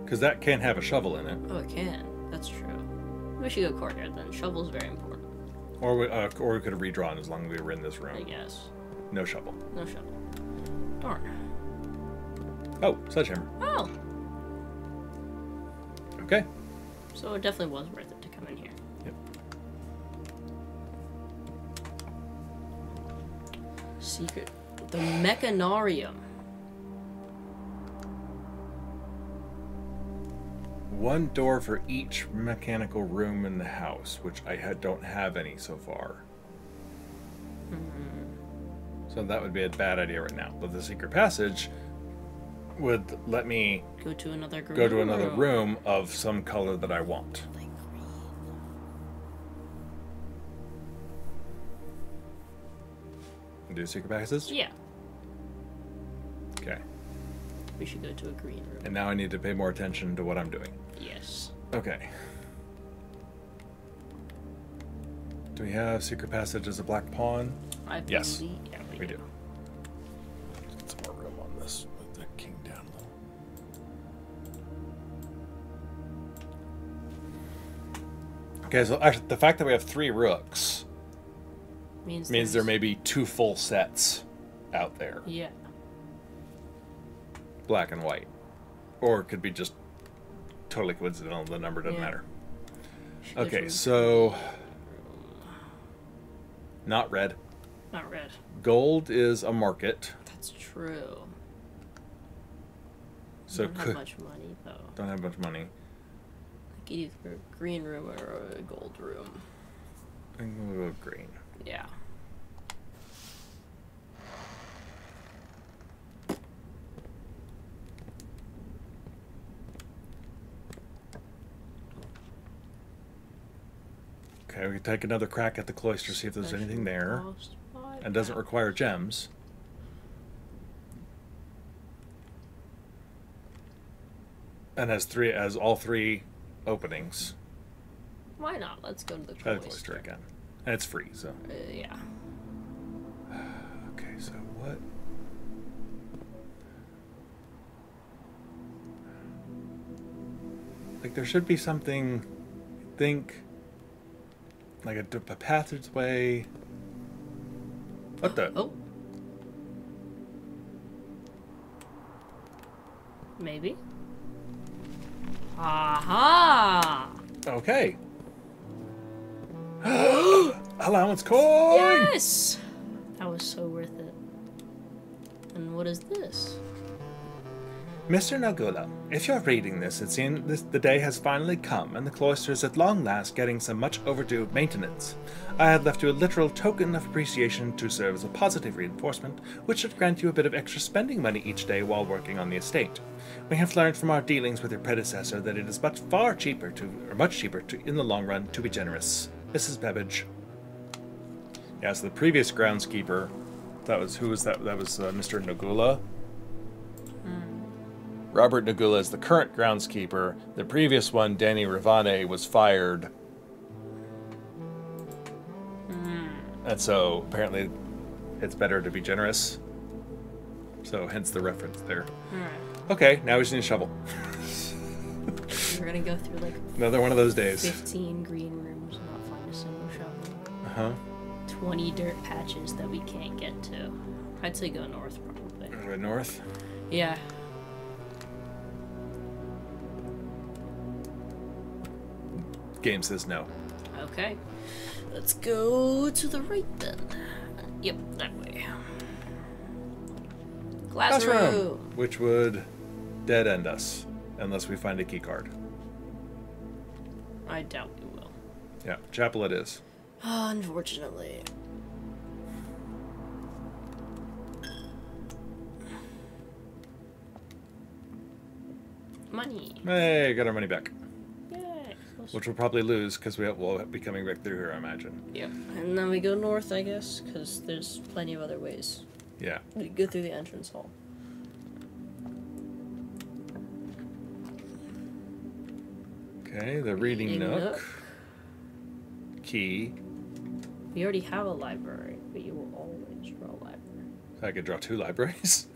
Because that can have a shovel in it. Oh, it can. That's true. We should go courtyard then. Shovel's very important. Or we could have redrawn as long as we were in this room. I guess. No shovel. No shovel. Darn. Oh, sledgehammer. Oh! Okay. So it definitely was worth it to come in here. Yep. Secret. The Mechanarium. One door for each mechanical room in the house, which I don't have any so far. So that would be a bad idea right now. But the secret passage would let me Go to another room of some color that I want. Like green. do secret passages? Yeah. Okay. We should go to a green room. And now I need to pay more attention to what I'm doing. Yes. Okay. Do we have secret passage as a black pawn? I believe, Yes. yeah, We do. Get some more room on this. Move the king down a little. Okay, so actually, the fact that we have 3 rooks means there may be 2 full sets out there. Yeah. Black and white. Or it could be just totally coincidental. The number doesn't Yeah. matter. Should go to Okay, a so... green room. Not red. Not red. Gold is a market. That's true. So Don't have much money though. don't have much money. Like either a green room or a gold room. I'm gonna go green. Yeah. Okay, we can take another crack at the cloister, see if there's anything there. Cost 5 And doesn't pounds. require gems. And has all 3 openings. Why not? Let's go to the Try the cloister. cloister again. And it's free, so. Yeah. Okay, so what? Like, there should be something, I think, like a passageway. What the? Oh. Maybe. Aha! Okay. Allowance coin! Yes! That was so worth it. And what is this? Mr. Nagula, if you're reading this, it seems the day has finally come, and the cloister is at long last getting some much overdue maintenance. I had left you a literal token of appreciation to serve as a positive reinforcement, which should grant you a bit of extra spending money each day while working on the estate. We have learned from our dealings with your predecessor that it is much cheaper in the long run to be generous. Mrs. Babbage. Yeah, so the previous groundskeeper, who was that? That was Mr. Nagula. Robert Nagula is the current groundskeeper. The previous one, Danny Ravane, was fired. And so apparently it's better to be generous. So hence the reference there. Alright. Okay, now we just need a shovel. We're gonna go through like Another one of those days. 15 green rooms and not find a single shovel. Uh-huh. 20 dirt patches that we can't get to. I'd say go north probably. Right north. Yeah. Game says no. Okay. Let's go to the right then. Yep, that way. Classroom! Which would dead end us. Unless we find a key card. I doubt we will. Yeah, chapel it is. Unfortunately. Money. Hey, got our money back. Yay. Which we'll probably lose because we'll be coming back through here, I imagine. Yep. And then we go north, I guess, because there's plenty of other ways. Yeah. We go through the entrance hall. Okay, the reading nook. Nook. Key. We already have a library, but you will always draw a library. I could draw 2 libraries.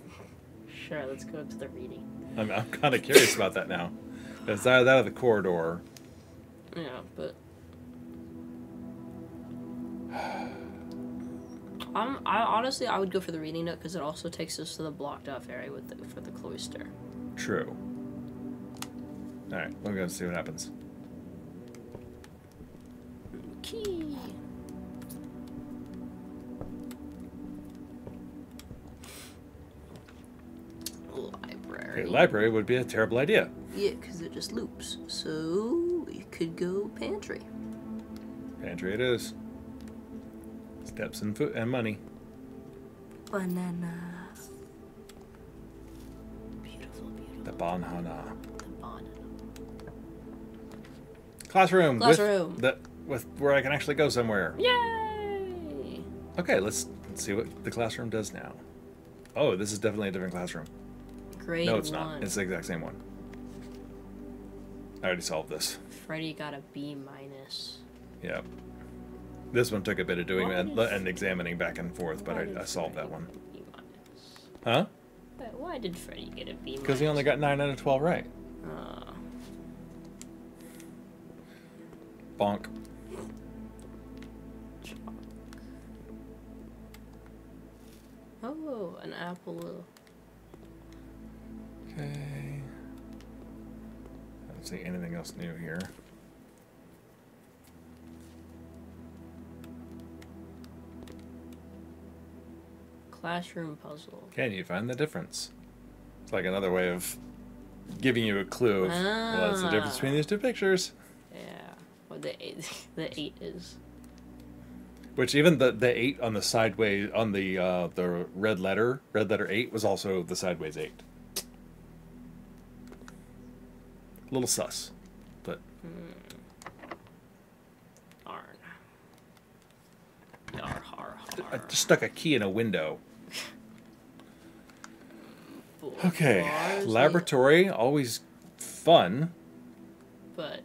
Sure, let's go to the reading. I'm kind of curious about that now. It's out of the corridor. Yeah, but I honestly would go for the reading nook because it also takes us to the blocked off area for the cloister. True. Alright, we're going to see what happens. Key. Library. Okay, library would be a terrible idea. Yeah, because it just loops. So we could go pantry. Pantry it is. Steps and food and money. Banana. Beautiful, beautiful. The banana. The banana. Classroom. Classroom. With where I can actually go somewhere. Yay! Okay, let's Let's see what the classroom does now. Oh, this is definitely a different classroom. Grade No, it's 1. not. It's the exact same one. I already solved this. Freddy got a B minus. Yeah. This one took a bit of doing Why and, did- and examining back and forth, but Why did I solved that Freddy one. get a B minus? Huh? Why did Freddy get a B minus? Because he only got 9 out of 12 right. Bonk. Chalk. Oh, an apple. Okay. I don't see anything else new here. Classroom puzzle. Can you find the difference? It's like another way of giving you a clue of what's the difference between these two pictures. Yeah. What the 8, the 8 is. Which even the 8 on the sideways on the red letter 8 was also the sideways 8. A little sus, but Darn. Yar har I har. just stuck a key in a window. Okay, Bars, laboratory, always fun, but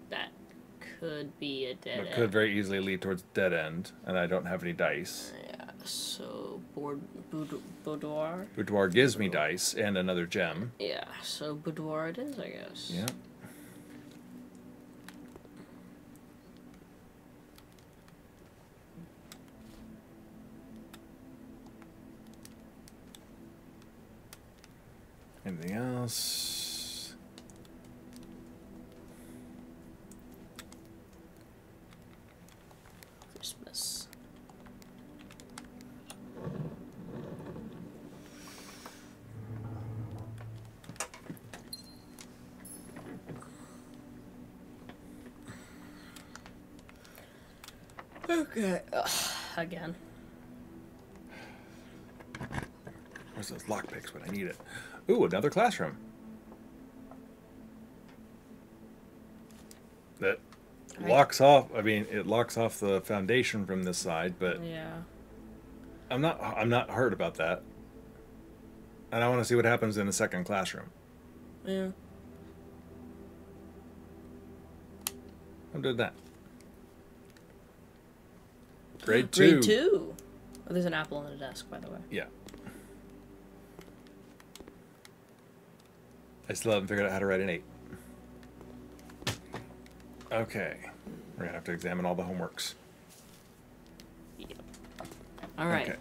that could be a dead but end. could very easily lead towards dead end, and I don't have any dice. Yeah, so boudoir. Boudoir gives me dice and another gem. Yeah, so boudoir it is, I guess. Yeah. Anything else? Christmas. Okay. Again. Where's those lockpicks when I need it? Ooh, another classroom. That locks off. I mean, it locks off the foundation from this side, but Yeah. I'm not hurt about that. And I want to see what happens in the second classroom. Yeah. I'm doing that. Grade 2. Grade 2. Oh, there's an apple on the desk, by the way. Yeah. I still haven't figured out how to write an 8. Okay. We're gonna have to examine all the homeworks. Yep. All right. Okay.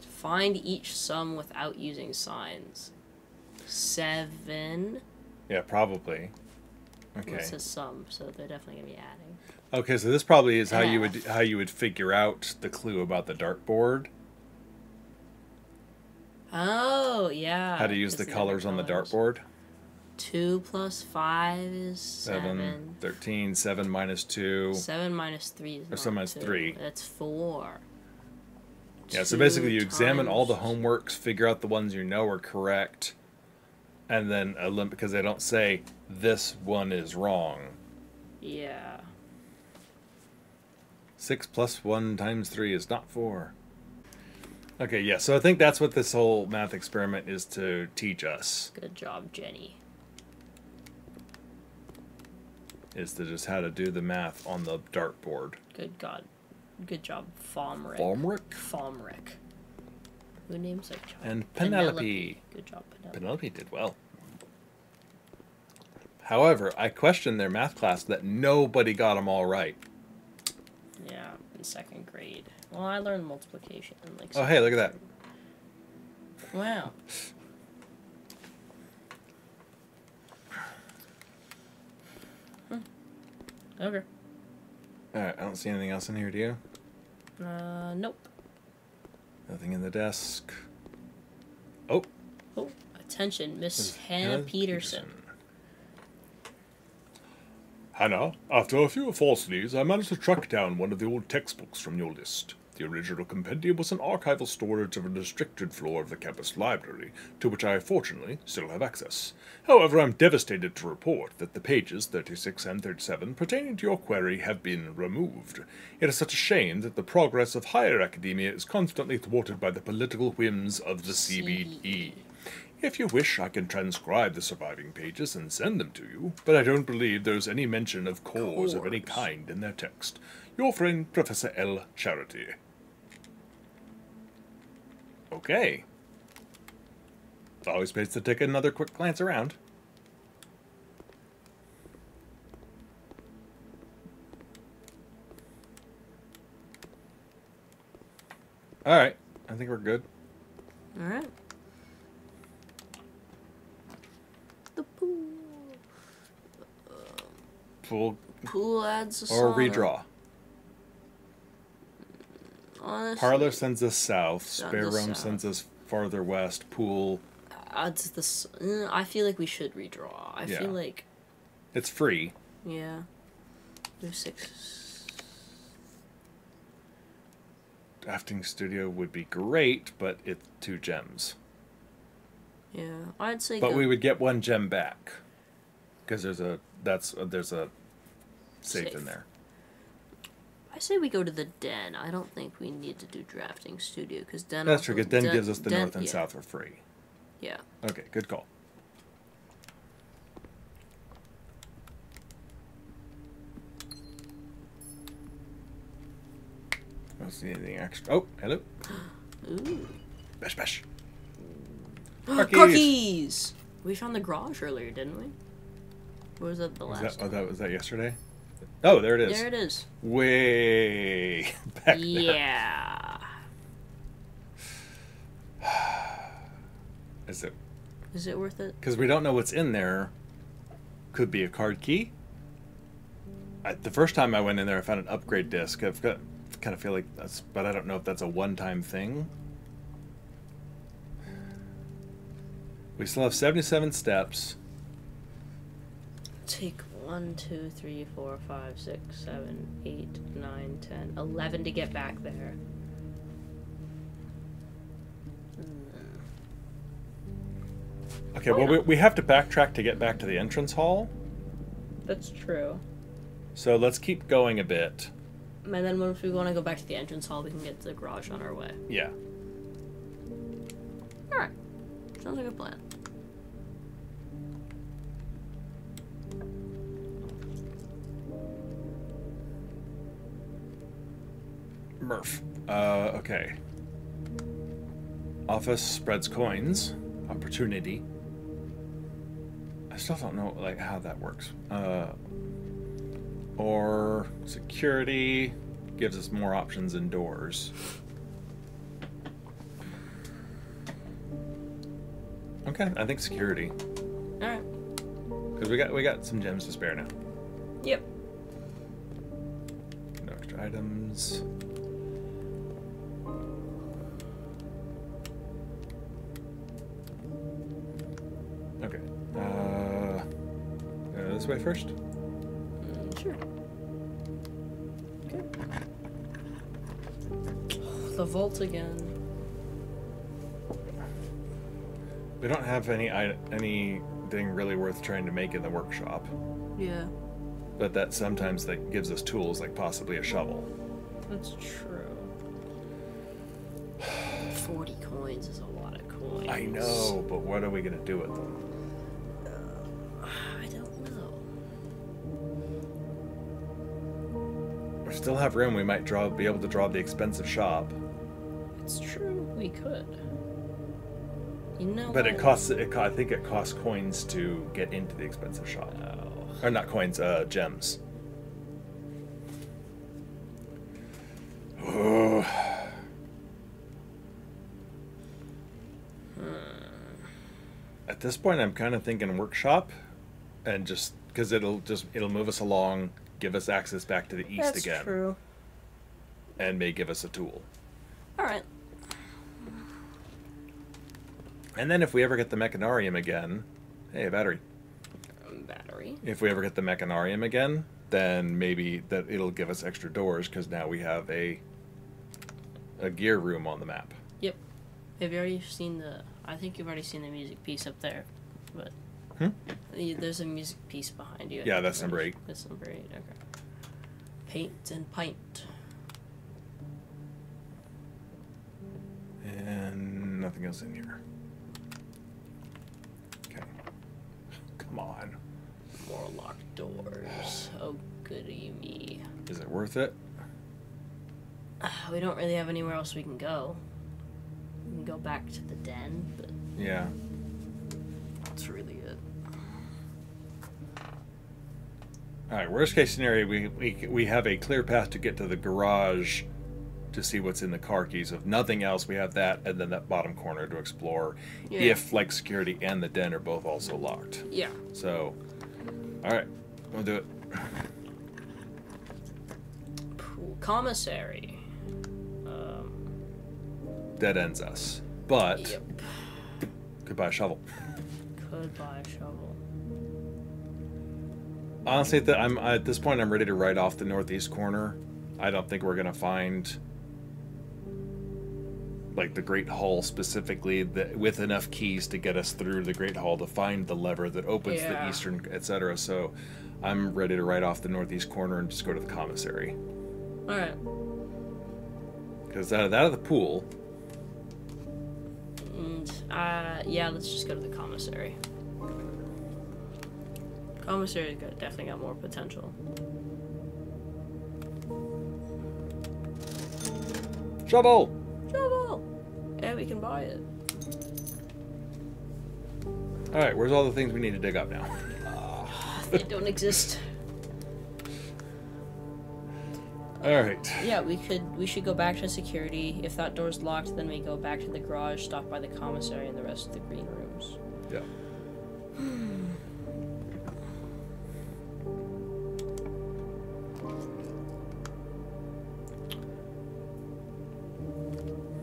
Find each sum without using signs. 7. Yeah, probably. Okay. It says sum, so they're definitely gonna be adding. Okay, so this probably is how F. you would figure out the clue about the dartboard. Oh, yeah. How to use the colors on the dartboard. 2 plus 5 is 7, 7. 13, 7 minus 2. 7 minus 3 is Or not 7 minus 2. 3. That's 4. Yeah, so basically you 2 examine all the times- homeworks, figure out the ones you know are correct, and then because they don't say this one is wrong. Yeah. 6 plus 1 times 3 is not 4. Okay, yeah, so I think that's what this whole math experiment is to teach us, Good job, Jenny. is to just how to do the math on the dartboard. Good God. Good job, Fomric. Falmerick Fomric. Who names their child? and Penelope. Good job, Penelope. Penelope did well. However, I questioned their math class that nobody got them all right. Yeah, in 2nd grade. Well, I learned multiplication in like. Oh, hey, look at that. Wow. Okay. Alright, I don't see anything else in here, do you? Nope. Nothing in the desk. Oh, Oh, attention, Miss Miss Hannah Peterson. Hannah, after a few falsities, I managed to track down one of the old textbooks from your list. The original compendium was an archival storage of a restricted floor of the campus library, to which I fortunately still have access. However, I'm devastated to report that the pages 36 and 37 pertaining to your query have been removed. It is such a shame that the progress of higher academia is constantly thwarted by the political whims of the CBE. If you wish, I can transcribe the surviving pages and send them to you, but I don't believe there's any mention of cores of any kind in their text. Your friend, Professor L. Charity. Okay. Always pays to take another quick glance around. Alright, I think we're good. Alright. The pool. Pool adds a Or sauna. redraw. Honestly, Parlor sends us south. Spare room south. sends us farther west. Pool. Adds this. I feel like we should redraw. I Yeah. feel like. It's free. Yeah. There's 6. Drafting studio would be great, but it's 2 gems. Yeah, I'd say. But go. we would get 1 gem back. Because there's a safe in there. I say we go to the den. I don't think we need to do drafting studio because den. That's true, because Den gives us the north and yeah. south for free. Yeah. Okay, good call. I don't see anything extra. Oh, hello. Ooh. Bash, bash. Cookies. We found the garage earlier, didn't we? Or was that the last? Was that yesterday? Oh, there it is. There it is. Way back there. Yeah. Is it worth it? Because we don't know what's in there. Could be a card key. The first time I went in there, I found an upgrade disc. Kind of feel like that's, but I don't know if that's a one-time thing. We still have 77 steps. Take 1, 2, 3, 4, 5, 6, 7, 8, 9, 10, 11 to get back there. Okay, well, we have to backtrack to get back to the entrance hall. That's true. So let's keep going a bit. And then once we want to go back to the entrance hall, we can get to the garage on our way. Yeah. Alright. Sounds like a plan. Murph. Okay. Office spreads coins. Opportunity. I still don't know like how that works. Or security gives us more options indoors. Okay, I think security. Alright. Because we got some gems to spare now. Yep. No extra items. Okay. This way first? Sure. Okay. The vault again. We don't have anything really worth trying to make in the workshop. Yeah. But that sometimes that gives us tools like possibly a shovel. That's true. 40 coins is a lot of coins. I know, but what are we going to do with them? I don't know. We still have room. We might be able to draw the expensive shop. It's true. We could. You know But what? it costs. I think it costs coins to get into the expensive shop. Or not coins, gems. Oh. At this point, I'm kind of thinking workshop, and just because it'll move us along, give us access back to the east That's again, true. and may give us a tool. All right. And then if we ever get the mechanarium again, hey, a battery. Battery. If we ever get the mechanarium again, then maybe that it'll give us extra doors because now we have a a gear room on the map. Yep. Have you already seen the... I think you've already seen the music piece up there. But... There's a music piece behind you. Yeah, that's number 8. That's number 8, okay. Paint and pint. And nothing else in here. Okay. Come on. More locked doors. Oh, goody me. Is it worth it? We don't really have anywhere else we can go. We can go back to the den, but... Yeah. That's really it. Alright, worst case scenario, we have a clear path to get to the garage to see what's in the car keys. If nothing else, we have that, and then that bottom corner to explore. Yeah. If, like, security and the den are both also locked. Yeah. So, alright, we'll do it. Commissary. Dead ends us. But, Yep. could buy a shovel. Could buy a shovel. Honestly, at this point, I'm ready to write off the northeast corner. I don't think we're going to find, like, the Great Hall specifically with enough keys to get us through the Great Hall to find the lever that opens the eastern, etc. So I'm ready to write off the northeast corner and just go to the commissary. Alright. Because out of the pool... And, yeah, let's just go to the commissary. Commissary's definitely got more potential. Shovel! Shovel! Yeah, we can buy it. Alright, where's all the things we need to dig up now? They don't exist. Alright. Yeah, we should go back to security. If that door's locked, then we go back to the garage, stop by the commissary and the rest of the green rooms. Yeah.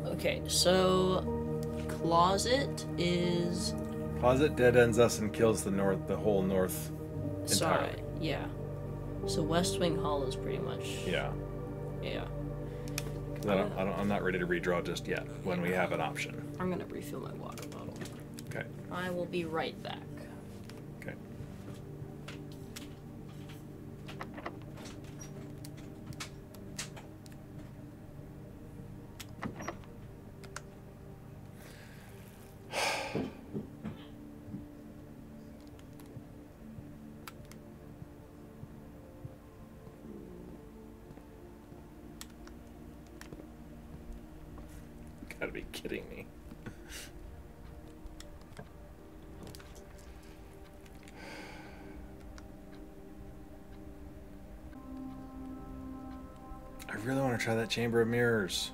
Okay, so closet is... Closet dead ends us and kills the whole north Sorry, entirely. yeah. So West Wing Hall is pretty much... Yeah. Yeah. I'm not ready to redraw just yet when we have an option. I'm gonna refill my water bottle. Okay. I will be right back. Okay. Gotta be kidding me. I really want to try that Chamber of Mirrors.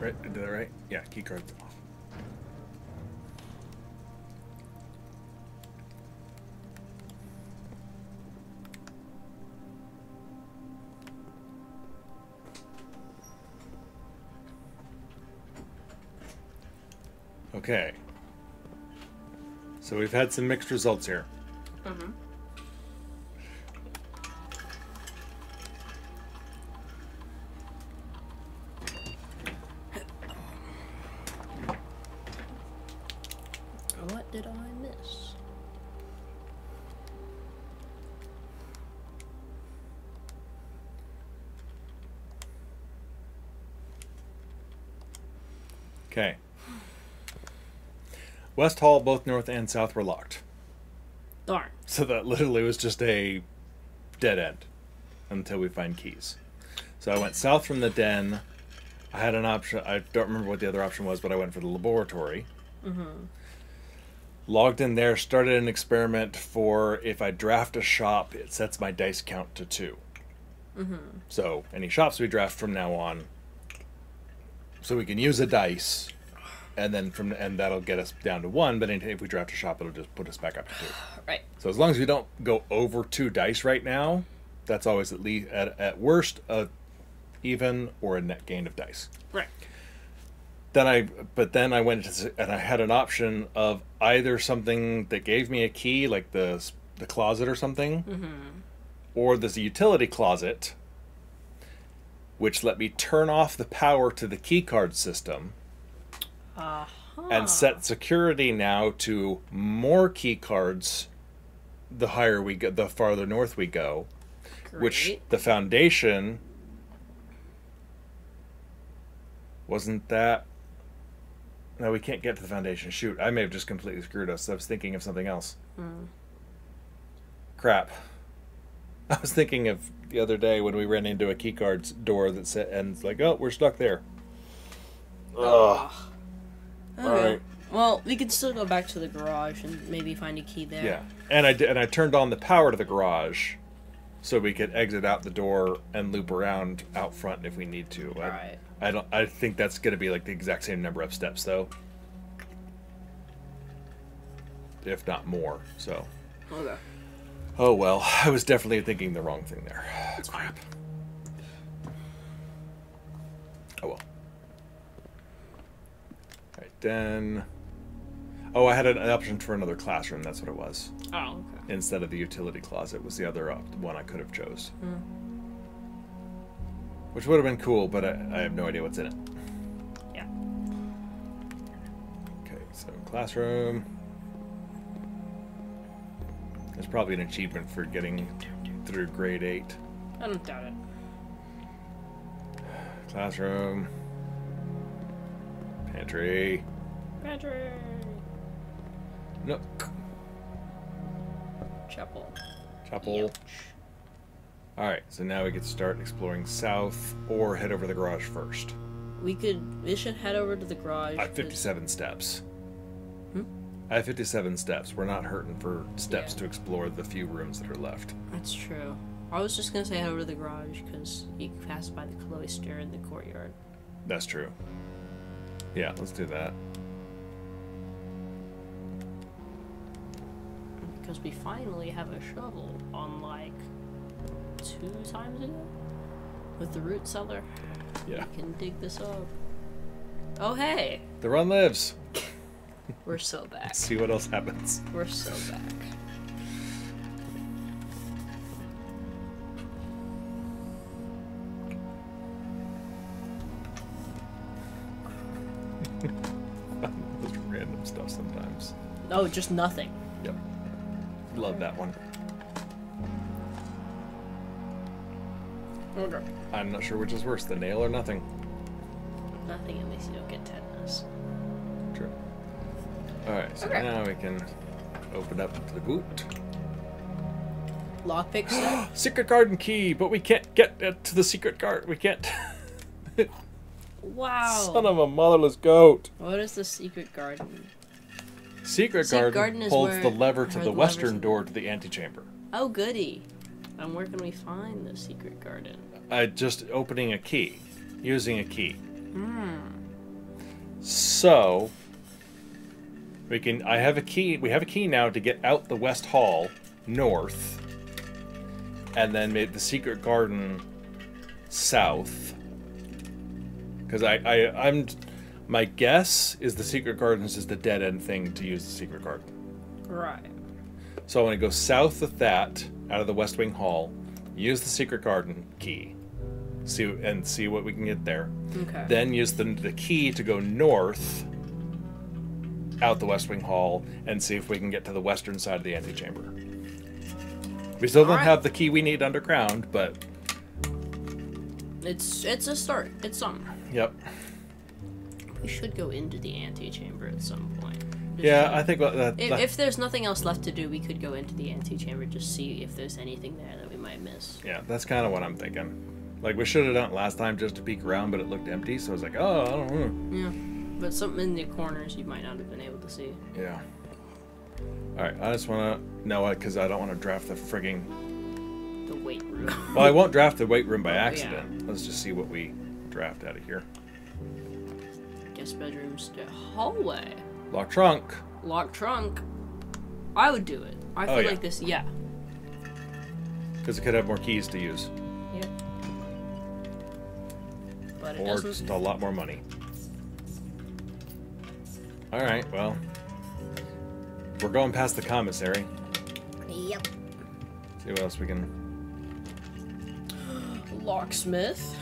Right? Did that right? Yeah, key card's off. Okay. So we've had some mixed results here. Mm-hmm. What did I miss? Okay. West Hall, both north and south were locked. Darn. So that literally was just a dead end until we find keys. So I went south from the den. I had an option. I don't remember what the other option was, but I went for the laboratory. Mm-hmm. Logged in there, started an experiment for if I draft a shop, it sets my dice count to 2. Mm-hmm. So any shops we draft from now on, so we can use a dice, and then and that'll get us down to 1. But if we draft a shop, it'll just put us back up to 2. Right. So as long as we don't go over 2 dice right now, that's always at least at worst a even or a net gain of dice. Right. Then I went and I had an option of either something that gave me a key, like the closet or something, Mm-hmm. or there's a utility closet, which let me turn off the power to the key card system and set security now to more key cards the higher we go, the farther north we go. Great. Which the foundation wasn't that. No, we can't get to the foundation. Shoot, I may have just completely screwed us. I was thinking of something else. Crap. I was thinking of the other day when we ran into a keycard's door that said, and it's like, oh, we're stuck there. Ugh. Okay. All right. Well, we could still go back to the garage and maybe find a key there. Yeah, and I turned on the power to the garage, so we could exit out the door and loop around out front if we need to. Right. I think that's going to be like the exact same number of steps though, if not more. So. Okay. Oh well, I was definitely thinking the wrong thing there. Crap. Oh well. Alright, then. Oh, I had an option for another classroom, that's what it was. Oh, okay. Instead of the utility closet was the other one I could have chose. Which would have been cool, but I have no idea what's in it. Yeah. Okay, so classroom. There's probably an achievement for getting through grade 8. I don't doubt it. Classroom. Pantry. Pantry. Nook. Chapel. Chapel. Ouch. Alright, so now we get to start exploring south or head over to the garage first. We should head over to the garage. I have 57 steps. Hmm? I have 57 steps. We're not hurting for steps Yeah. to explore the few rooms that are left. That's true. I was just gonna say head over to the garage because you can pass by the cloister in the courtyard. That's true. Yeah, let's do that. Because we finally have a shovel, unlike 2 times ago with the root cellar. Yeah. We can dig this up. Oh hey, The run lives. we're so back. Let's see what else happens. We're so back. Just random stuff sometimes. Oh, just nothing. Yep. Love that one. Okay. I'm not sure which is worse, the nail or nothing. Nothing, at least you don't get tetanus. True. Alright, so Okay. now we can open up the boot. Lockpick set? Secret garden key, but we can't get to the secret garden. We can't. Wow. Son of a motherless goat. What is the secret garden? Secret Garden garden is holds where the lever to the the levers western in- door to the antechamber. Oh, goody. And where can we find the secret garden? Just opening a key. Using a key. So we can. I have a key. We have a key now to get out the West Hall north, and then make the secret garden south. Because I'm. My guess is the secret garden is just a dead end thing to use the secret garden. Right. So I want to go south of that, out of the West Wing Hall, use the secret garden key, see what we can get there. Okay. Then use the key to go north, out the West Wing Hall, and see if we can get to the western side of the antechamber. We still don't have the key we need underground, but it's a start. It's something. Yep. We should go into the antechamber at some point. Yeah, I think if there's nothing else left to do, we could go into the antechamber, just see if there's anything there that we might miss. Yeah, that's kind of what I'm thinking. Like, we should have done it last time just to peek around, but it looked empty, so I was like, oh, I don't know. Yeah, but something in the corners you might not have been able to see. Yeah. Alright, I just want to know it, because I don't want to draft the frigging... The weight room. Well, I won't draft the weight room by accident. Yeah. Let's just see what we draft out of here. Guest bedrooms, hallway. Lock trunk. Lock trunk. I would do it. I feel like this, yeah. Because it could have more keys to use. Yep. But it Or doesn't. just a lot more money. Alright, well. We're going past the commissary. Yep. See what else we can... Locksmith.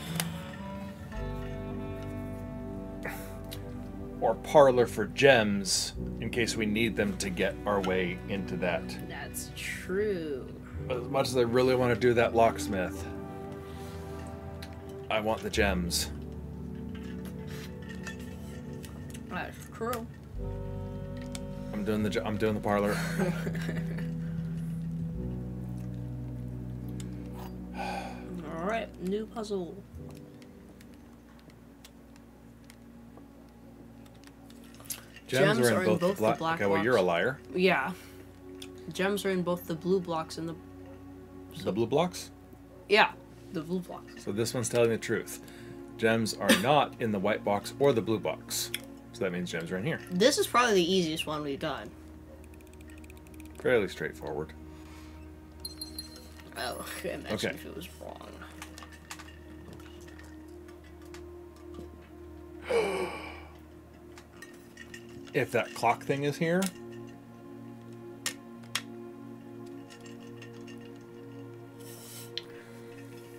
Or parlor for gems, in case we need them to get our way into that. That's true. But as much as I really want to do that locksmith, I want the gems. That's true. I'm doing the parlor. All right, new puzzle. Gems are in both the black Okay, well, blocks. you're a liar. Yeah. Gems are in both the blue blocks and the... The blue blocks? Yeah, the blue blocks. So this one's telling the truth. Gems are not in the white box or the blue box. So that means gems are in here. This is probably the easiest one we've done. Fairly straightforward. Oh, imagine if it was wrong. If that clock thing is here...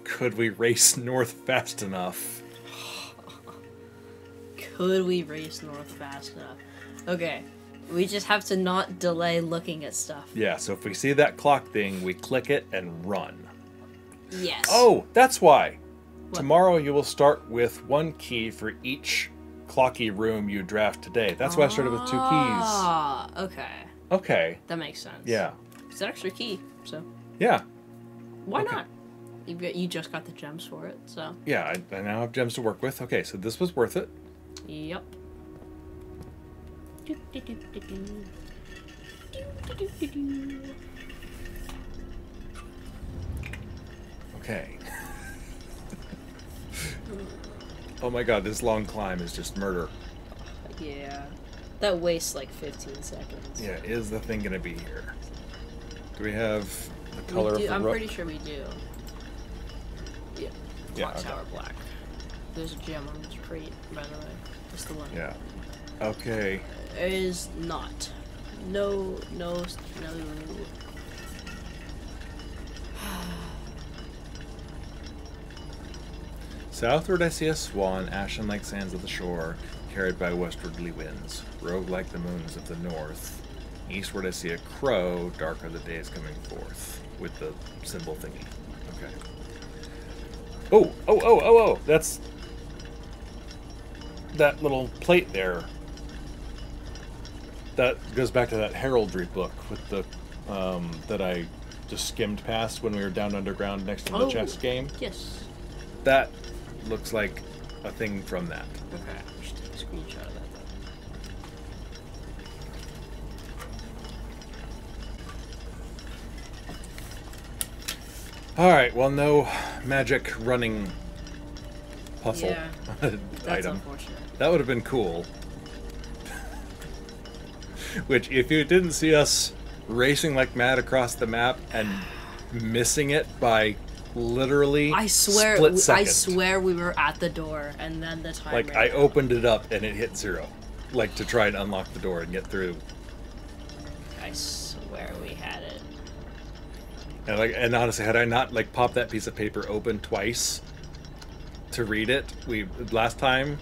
Could we race north fast enough? Could we race north fast enough? Okay, we just have to not delay looking at stuff. Yeah, so if we see that clock thing, we click it and run. Yes. Oh, that's why. What? Tomorrow you will start with one key for each clocky room you draft today. That's why I started with 2 keys. Ah, okay. Okay. That makes sense. Yeah. It's an extra key, so Yeah. why Okay. not? You just got the gems for it, so. Yeah, I now have gems to work with. Okay, so this was worth it. Yep. Okay. Oh my god, this long climb is just murder. Yeah. That wastes like 15 seconds. Yeah, is the thing gonna be here? Do we have the color of the I'm rope? pretty sure we do. Yeah. Yeah, Clock okay. tower black. There's a gem on this crate, by the way. Just the one. Yeah. Okay. It is not. No. Southward I see a swan, ashen like sands of the shore, carried by westwardly winds, rogue like the moons of the north. Eastward I see a crow, dark are the days coming forth, with the symbol thingy. Okay. Oh! That's that little plate there. That goes back to that heraldry book with the that I just skimmed past when we were down underground next to the chess game. Yes. That looks like a thing from that. Okay. I should take a screenshot of that though. Alright, well, no magic running puzzle Yeah. That's item. unfortunate. That would have been cool. Which, if you didn't see us racing like mad across the map and missing it by literally I swear, split second. I swear we were at the door, and then the timer. Like, I opened it up and it hit 0. Like, to try and unlock the door and get through. I swear we had it. And honestly, had I not like popped that piece of paper open twice to read it, last time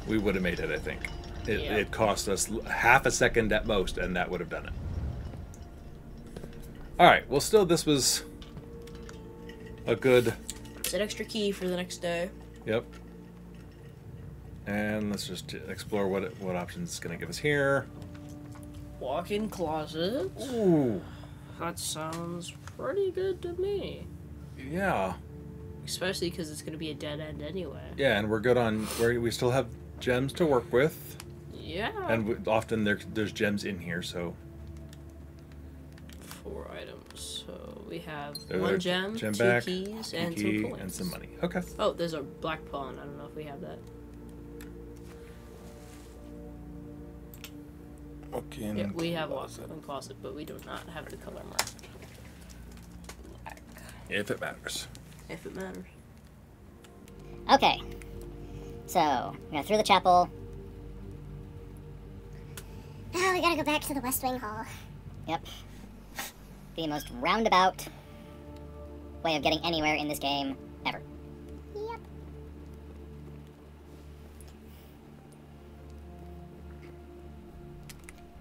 we would have made it. I think it cost us half a second at most, and that would have done it. All right. Well, still, this was a good. It's an extra key for the next day. Yep. And let's just explore what options it's going to give us here. Walk-in closet. Ooh. That sounds pretty good to me. Yeah. Especially because it's going to be a dead end anyway. Yeah, and we're good on where we still have gems to work with. Yeah. And often there's gems in here, so. 4 items. So we have There's 1 gem, 2 back, keys, a and key, 2 coins. and some money. Okay. Oh, there's a black pawn. I don't know if we have that. Okay. Yeah, we have walk-in closet, but we do not have the color marked. Black. If it matters. If it matters. Okay. So, we go through the chapel. Oh, we gotta go back to the West Wing Hall. Yep. The most roundabout way of getting anywhere in this game ever. Yep.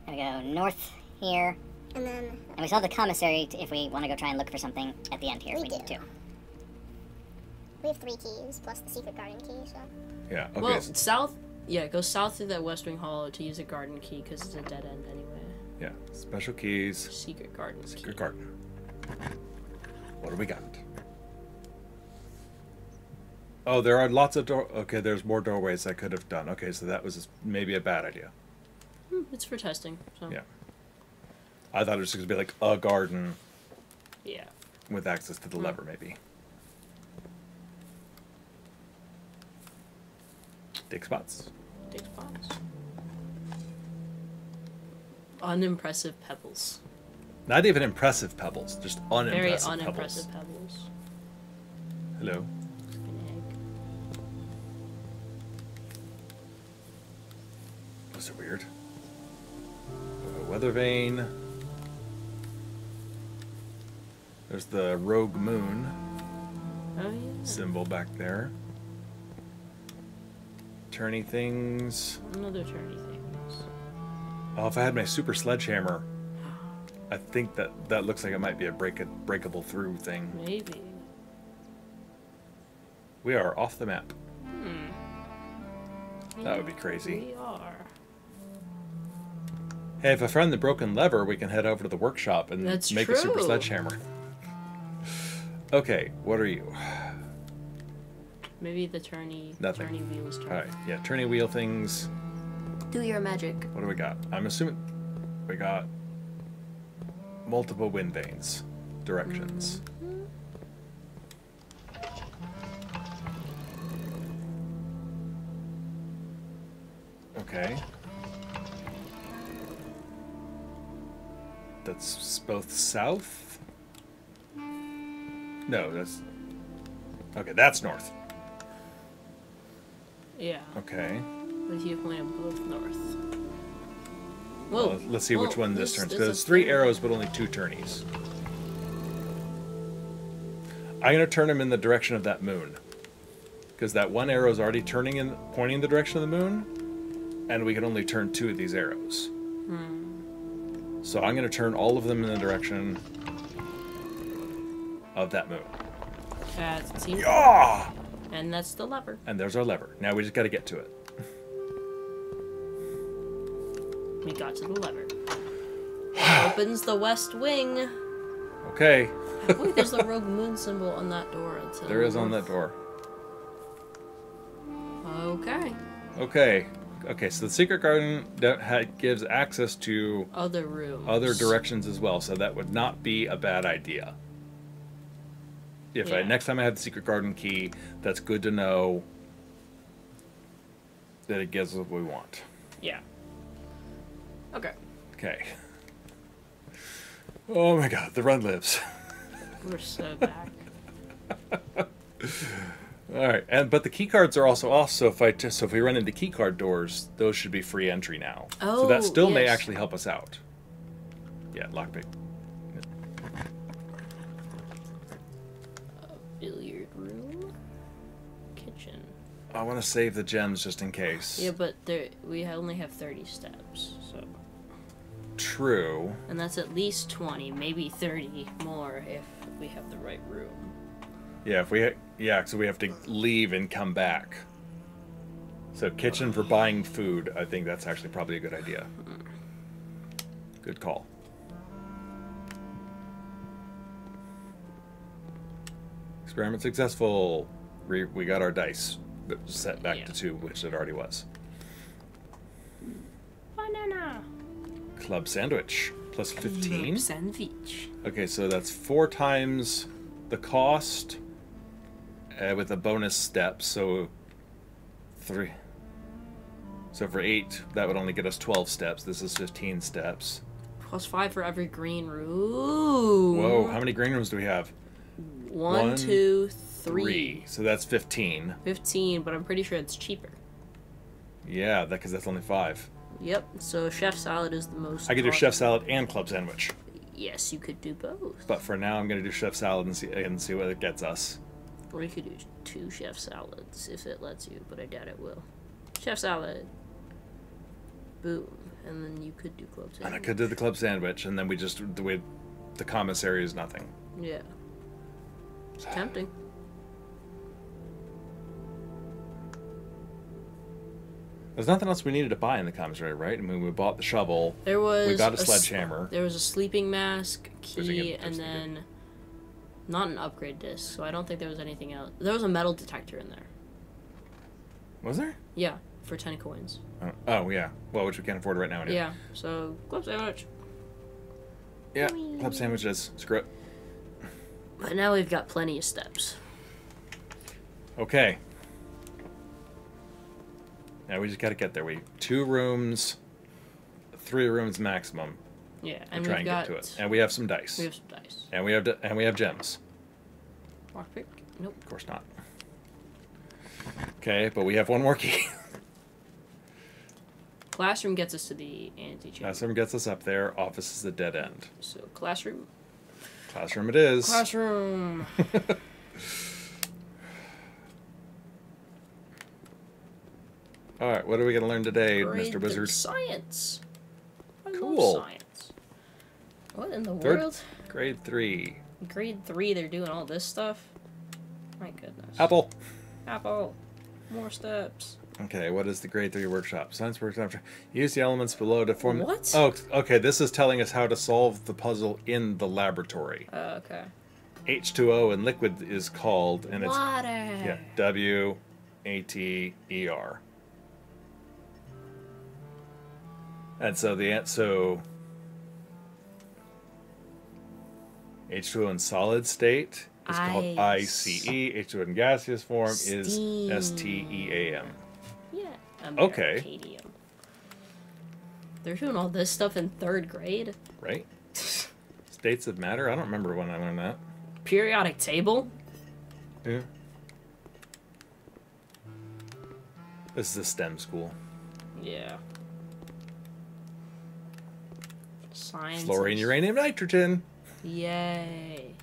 Gotta go north here. And then... And we still have the commissary if we want to go try and look for something at the end here. We We need do. to. We have 3 keys, plus the secret garden key, so... Yeah. Okay. Well, south. Yeah, go south through that West Wing Hall to use a garden key because it's a dead end anyway. Yeah. Special keys. Secret garden Secret key. garden. What do we got? Oh, there are lots of Okay, there's more doorways I could have done. Okay, so that was maybe a bad idea. It's for testing. So. Yeah. I thought it was going to be like a garden Yeah. with access to the lever, maybe. Dig spots. Dig spots. Unimpressive pebbles. Not even impressive pebbles, just Very unimpressive unimpressive pebbles. pebbles. Hello. An egg. Those are weird. Weather vane. There's the rogue moon Oh yeah. symbol back there. Turny things. Another turny things. Oh, if I had my super sledgehammer, I think that looks like it might be a breakable through thing. Maybe. We are off the map. That would be Yeah, crazy. We are. Hey, if I find the broken lever, we can head over to the workshop and That's make a super true. sledgehammer. Okay, what are you? Maybe the turny Nothing. turny wheels turn. Alright, yeah, turny wheel things. Do your magic. What do we got? I'm assuming we got multiple wind vanes. Directions. Okay. That's both south? No, that's... Okay, that's north. Yeah. Okay. What if you point them both north? Well, Whoa. let's see which Whoa, one this turns. is Because it's 3 arrows, but only 2 turnies. I'm going to turn them in the direction of that moon. Because that one arrow is already pointing in the direction of the moon. And we can only turn 2 of these arrows. So I'm going to turn all of them in the direction of that moon. That seems. Ah! And that's the lever. And there's our lever. Now we just got to get to it. We got to the lever. Opens the west wing. Okay. Wait, there's the rogue moon symbol on that door. There is on that door. Okay. Okay. Okay, so the secret garden gives access to Other rooms. other directions as well, so that would not be a bad idea. If Yeah. next time I have the secret garden key, that's good to know that it gives us what we want. Yeah. Okay. Okay. Oh my god, the run lives. We're so back. Alright, but the key cards are also off, so if we run into key card doors, those should be free entry now. So that Oh, still may yes. actually help us out. Yeah, lockpick. Billiard room. Kitchen. I want to save the gems just in case. Yeah, but we only have 30 steps, so. True. And that's at least 20, maybe 30 more if we have the right room. Yeah, so we have to leave and come back. So kitchen for buying food, I think that's actually probably a good idea. Good call. Experiment successful. We got our dice set back to 2, which it already was. Banana. Club sandwich plus 15. Club sandwich. Okay, so that's 4 times the cost with a bonus step. So 3. So for 8, that would only get us 12 steps. This is 15 steps. Plus 5 for every green room. Whoa, how many green rooms do we have? 1, 2, 3. So that's 15. 15, but I'm pretty sure it's cheaper. Yeah, because that's only 5. Yep, so chef salad is the most. I could do chef salad and club sandwich. Yes, you could do both. But for now, I'm going to do chef salad and see what it gets us. Or you could do 2 chef salads if it lets you, but I doubt it will. Chef salad. Boom. And then you could do club sandwich. And I could do the club sandwich, and then the commissary is nothing. Yeah. It's tempting. There's nothing else we needed to buy in the commissary, right? I mean, we bought the shovel. There was. We got a sledgehammer. There was a sleeping mask, Which key, again, and then not an upgrade disc. So I don't think there was anything else. There was a metal detector in there. Was there? Yeah, for 10 coins. Oh yeah. Well, which we can't afford right now. Anyway. Yeah. So club sandwich. Yeah. Club sandwiches. Screw it. But now we've got plenty of steps. Okay. Now we just got to get there. 2 rooms, 3 rooms maximum. Yeah, and Try we've and got. get to it. And we have some dice. We have some dice. And we have gems. Lockpick? Nope. Of course not. Okay, but we have 1 more key. Classroom gets us to the antechamber. Classroom gets us up there. Office is the dead end. So classroom. Classroom it is. Classroom. All right, what are we going to learn today, Grade Mr. Wizard? Science. I Cool. love science. What in the Third- world? Grade 3. Grade 3, they're doing all this stuff? My goodness. Apple. Apple. More steps. Okay, what is the grade 3 workshop? Science workshop. Use the elements below to form... What? Oh, okay, this is telling us how to solve the puzzle in the laboratory. Okay. H2O in liquid is called, and it's... Water. Yeah, W-A-T-E-R. And so H2O in solid state is called ICE. H2O in gaseous form is STEAM. Yeah. Okay. Americadium. They're doing all this stuff in 3rd grade? Right? States of matter? I don't remember when I learned that. Periodic table? Yeah. This is a STEM school. Yeah. Science. Fluorine, uranium, nitrogen. Yay.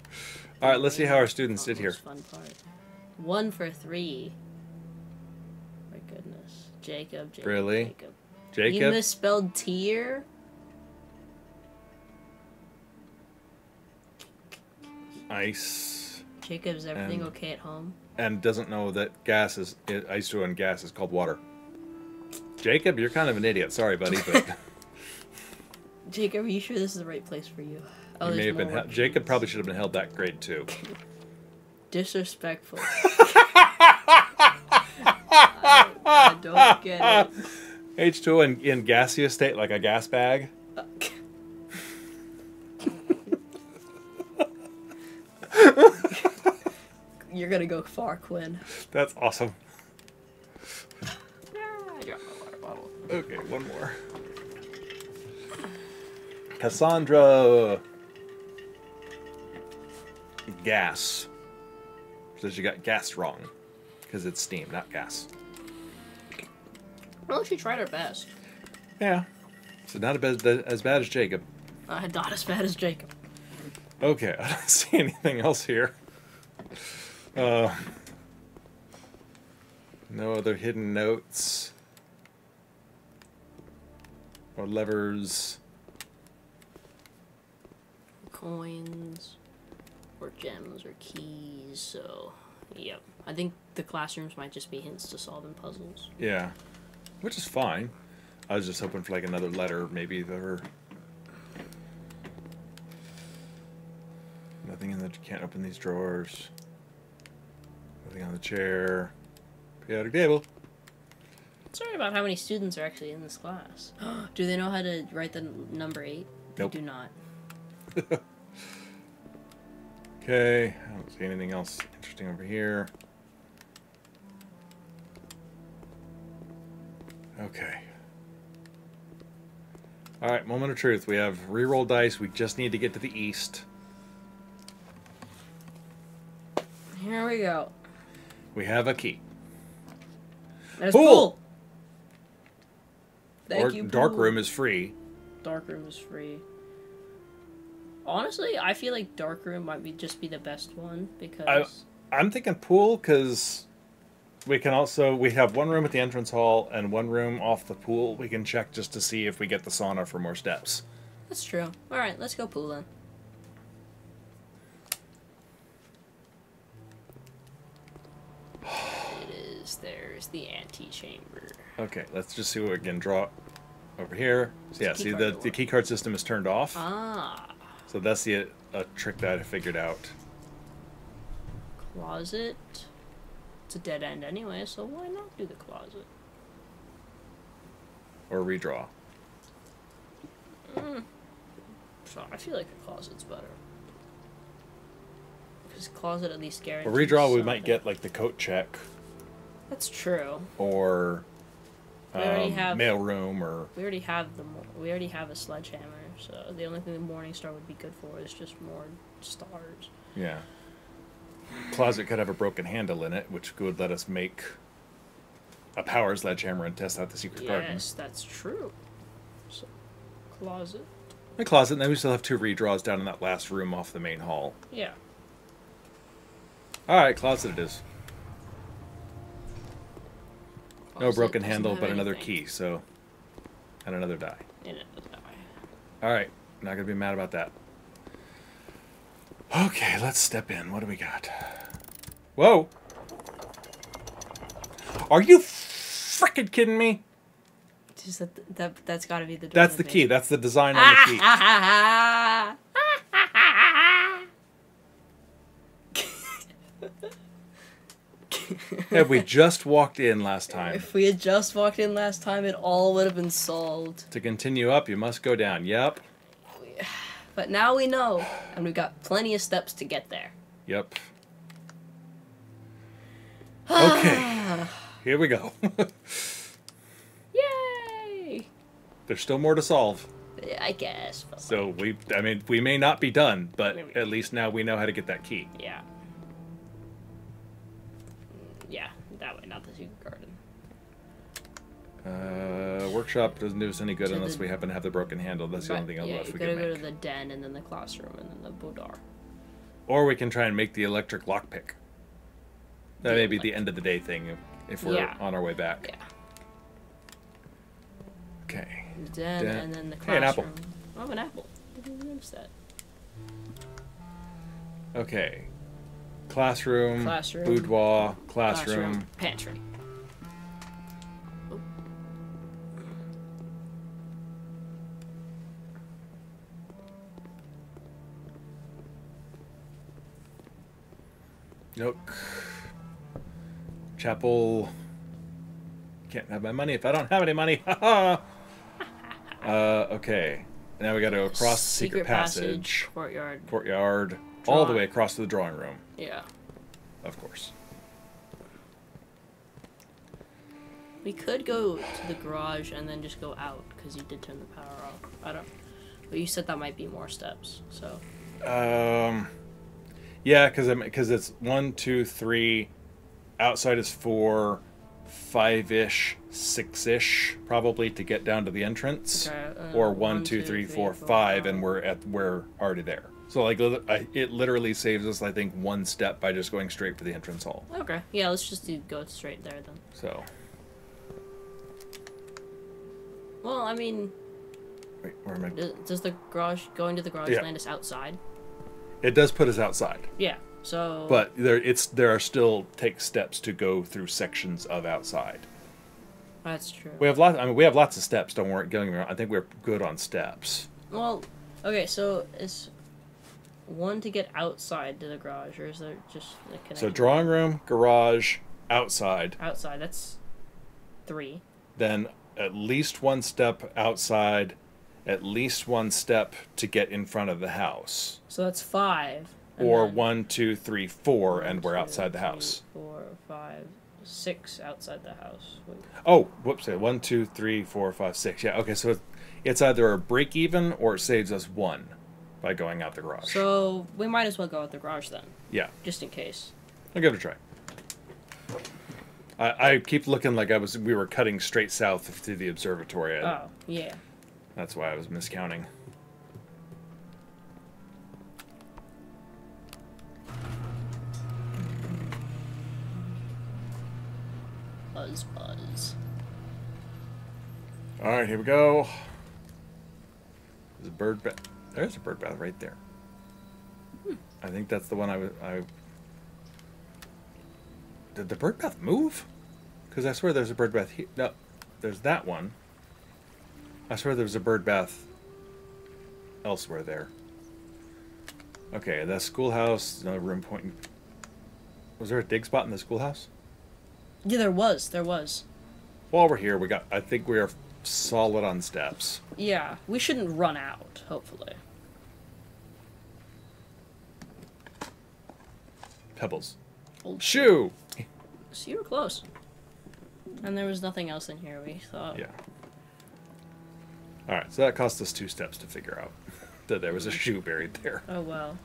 All right, let's see how our students did here. Fun part. 1 for 3. My goodness. Jacob. Really? Jacob. Jacob? You misspelled tier? Ice. Jacob, is everything And- okay at home? And doesn't know that gas is H2O and gas is called water. Jacob, you're kind of an idiot. Sorry, buddy, but Jacob, are you sure this is the right place for you? Oh, you may there's have been. more Jacob worksheets. probably should have been held that grade too. Disrespectful. I don't get it. H2O in gaseous state, like a gas bag. You're gonna go far, Quinn. That's awesome. I dropped my water bottle. Okay, one more. Cassandra Gas says you got gas wrong because it's steam, not gas. Well, she tried her best. Yeah. So not as bad as Jacob. Not as bad as Jacob. Okay, I don't see anything else here. No other hidden notes. Or levers. Coins. Or gems or keys, so... Yep. I think the classrooms might just be hints to solving puzzles. Yeah. Which is fine. I was just hoping for like another letter, maybe there. Nothing in the... Can't open these drawers. Nothing on the chair. Periodic table. Sorry about how many students are actually in this class. Do they know how to write the number 8? Nope. They do not. Okay, I don't see anything else interesting over here. Okay. Alright, moment of truth. We have reroll dice. We just need to get to the east. Here we go. We have a key. There's Pool! pool! Or Thank you, dark pool. room is free. Dark room is free. Honestly, I feel like dark room might just be the best one because I'm thinking pool because we can also... We have one room at the entrance hall and one room off the pool. We can check just to see if we get the sauna for more steps. that's true. All right, let's go pool then. There's the antechamber. Okay, let's just see what we can draw over here. So yeah, It's a see key the card door. key card system is turned off. Ah, So that's a trick that I figured out. closet. It's a dead end anyway, so why not do the closet? Or redraw. So I feel like a closet's better. Because closet at least guarantees Or redraw, we something. might get like the coat check That's true. or We already have- mail room or... We already have a sledgehammer, so the only thing the Morning Star would be good for is just more stars. Yeah. Closet could have a broken handle in it, which would let us make a power sledgehammer and test out the secret garden. Yes, that's true. So, closet. The closet, and then we still have 2 redraws down in that last room off the main hall. Yeah. Alright, closet it is. No Closet broken doesn't handle, have but another anything. key, so... And another die. In it, die. Alright, not gonna be mad about that. Okay, let's step in. What do we got? Whoa! Are you frickin' kidding me? Just that's got to be the door. That's the key. That's the design on the key. Have we just walked in last time? If we had just walked in last time, it all would have been solved. To continue up, you must go down. Yep. But now we know, and we've got plenty of steps to get there. Yep. Okay. Here we go. Yay! There's still more to solve. I guess. But So we may not be done, but Maybe. at least now we know how to get that key. yeah. Yeah, that way, not the secret garden. Workshop doesn't do us any good To unless the- we happen to have the broken handle. That's the only thing yeah, else you we gotta can go make. to the den and then the classroom and then the boudoir. Or we can try and make the electric lockpick. That The may be the end of the day thing if we're Yeah. on our way back. Yeah. Okay. The den Den. and then the Hey, an apple. classroom. Oh, an apple. Didn't even notice that. Okay. Classroom. Classroom. Boudoir. Classroom. Pantry. Oh. Nook. Chapel. Can't have my money if I don't have any money. Okay. Now we got to go across the secret passage. Courtyard. Courtyard. All the Drawing. way across to the drawing room. Yeah. Of course. We could go to the garage and then just go out because you did turn the power off. But you said that might be more steps, so. Yeah, because it's 1, 2, 3. Outside is 4, 5-ish, 6-ish, probably to get down to the entrance. Okay, Or 1, 2, 3, 4, 5, and we're already there. So like it literally saves us, I think, 1 step by just going straight for the entrance hall. Okay, yeah, let's just go straight there then. So. Well, I mean, Wait, where am I? does the garage going to the garage Yeah. land us outside? It does put us outside. Yeah. So. But there are still take steps to go through sections of outside. That's true. We have lots of steps. Don't worry, getting me wrong. I think we're good on steps. Well, okay. So is 1 to get outside to the garage, or is there just a connection? So drawing room, garage, outside. Outside. That's 3. Then at least 1 step outside. At least 1 step to get in front of the house. So that's 5. and Or then 1, 2, 3, 4, and we're 1, 2, outside the 3, house. 4, 5, 6 outside the house. Wait. Oh, whoops! 1, 2, 3, 4, 5, 6. Yeah. Okay. So it's either a break even or it saves us 1 by going out the garage. So we might as well go out the garage then, Yeah. just in case. I'll give it a try. I keep looking like we were cutting straight south to the observatory. Oh, yeah. That's why I was miscounting. Buzz, buzz. All right, here we go. There's a bird bath. There's a bird bath right there. I think that's the one I. Did the bird bath move? Because I swear there's a bird bath here. No, there's that one. I swear there was a bird bath elsewhere there. Okay, that schoolhouse, another room pointing. Was there a dig spot in the schoolhouse? Yeah, there was. While we're here, I think we are solid on steps. Yeah, we shouldn't run out, hopefully. Pebbles. Old Shoe! So you were close. And there was nothing else in here, we thought. Yeah. Alright, so that cost us 2 steps to figure out that there was a shoe buried there. Oh, well.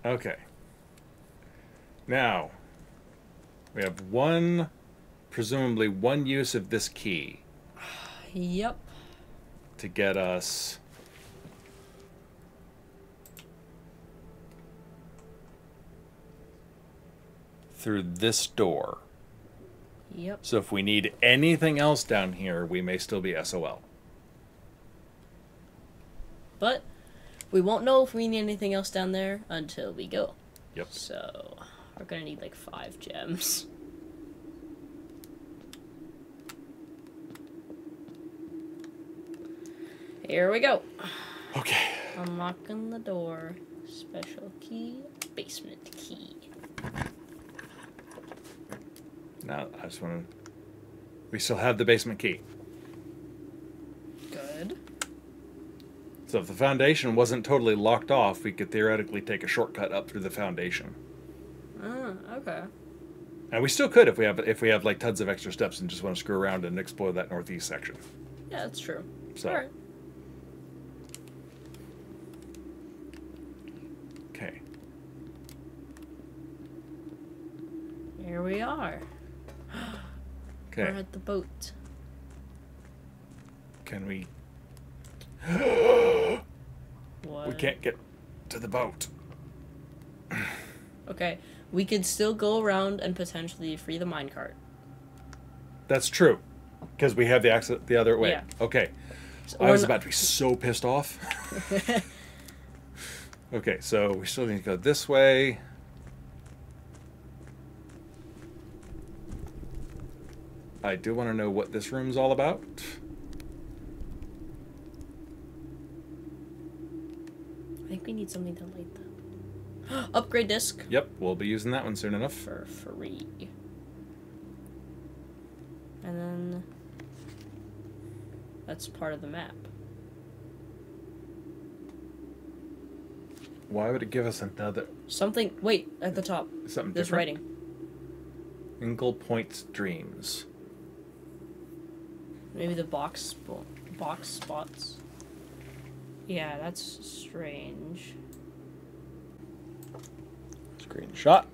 Okay. Now, we have presumably one use of this key Yep. to get us through this door. Yep. So if we need anything else down here, we may still be SOL. But we won't know if we need anything else down there until we go. Yep. So we're gonna need like 5 gems. Here we go. Okay. Unlocking the door. Special key. Basement key. Now, I just want to... We still have the basement key. Good. So if the foundation wasn't totally locked off, we could theoretically take a shortcut up through the foundation. Okay. And we still could if we have like tons of extra steps and just want to screw around and explore that northeast section. Yeah, that's true. So. Alright. Okay. Here we are. Okay. We're at the boat. Can we... What? We can't get to the boat. Okay. We could still go around and potentially free the minecart. That's true. Because we have the exit the other way. Yeah. Okay. So I was about to be so pissed off. Okay, so we still need to go this way. I do want to know what this room's all about. I think we need something to light them. Upgrade disc. Yep, we'll be using that one soon enough. For free. And then that's part of the map. Why would it give us another... Something. Wait, at the top. Something There's different? writing. Inkle Point's Dreams. Maybe the box spots. Yeah, that's strange. Screenshot.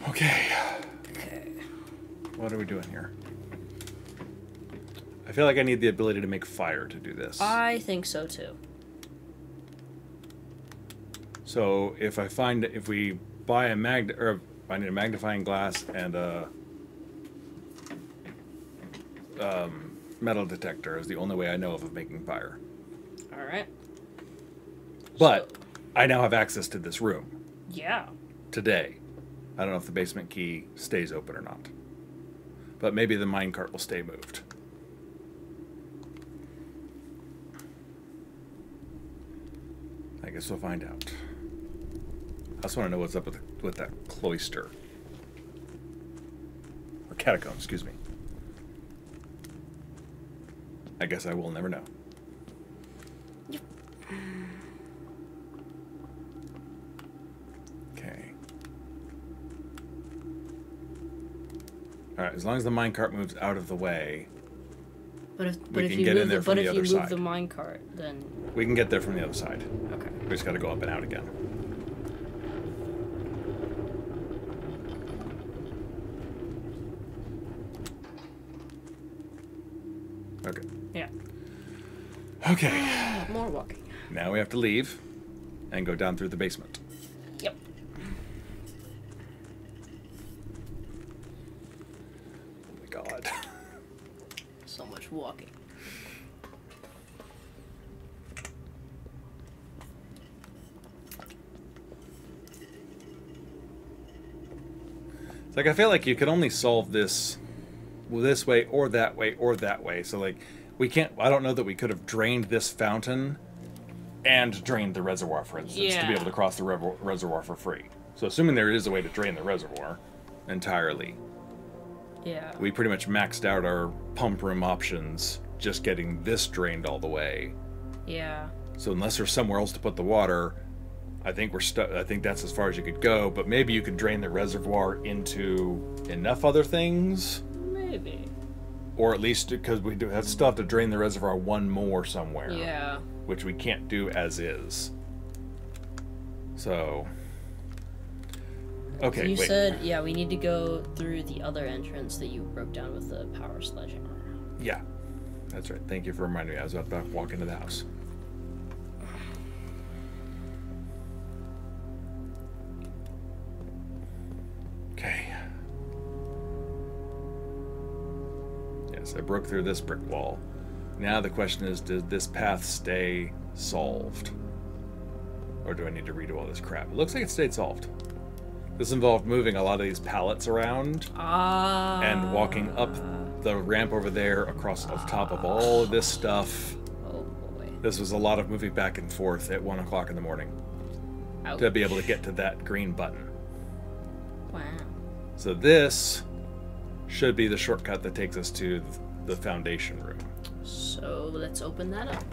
Okay. Okay. What are we doing here? I feel like I need the ability to make fire to do this. I think so too. So if we buy a I need a magnifying glass and a metal detector is the only way I know of making fire. All right. But I now have access to this room Yeah. today. I don't know if the basement key stays open or not. But maybe the minecart will stay moved. I guess we'll find out. I just want to know what's up with that cloister. Or catacomb, excuse me. I guess I will never know. Okay. Alright, as long as the minecart moves out of the way, But if We if can you get move in there the, from but the if you other move side. the minecart, then we can get there from the other side. okay. We just got to go up and out again. Okay. Yeah. Okay. More walking. Now we have to leave and go down through the basement. Yep. Oh my god. So much walking. It's like I feel like you could only solve this this way or that way or that way. So like we can't I don't know that we could have drained this fountain and drained the reservoir, for instance, to be Yeah. able to cross the reservoir for free. So assuming there is a way to drain the reservoir entirely, Yeah. we pretty much maxed out our pump room options just getting this drained all the way. Yeah. So unless there's somewhere else to put the water, I think we're stuck. I think that's as far as you could go. But maybe you could drain the reservoir into enough other things, Maybe. or at least because we still have to drain the reservoir one more somewhere, Yeah. which we can't do as is. So, okay, You wait. said, yeah, we need to go through the other entrance that you broke down with the power sledgehammer. Yeah, that's right. Thank you for reminding me. I was about to walk into the house. Okay. Yes, I broke through this brick wall. Now the question is, does this path stay solved? Or do I need to redo all this crap? It looks like it stayed solved. This involved moving a lot of these pallets around Ah. and walking up the ramp over there across the top of all of this stuff. Oh boy. This was a lot of moving back and forth at 1 o'clock in the morning Ouch. to be able to get to that green button. Wow. So this should be the shortcut that takes us to the foundation room. So let's open that up.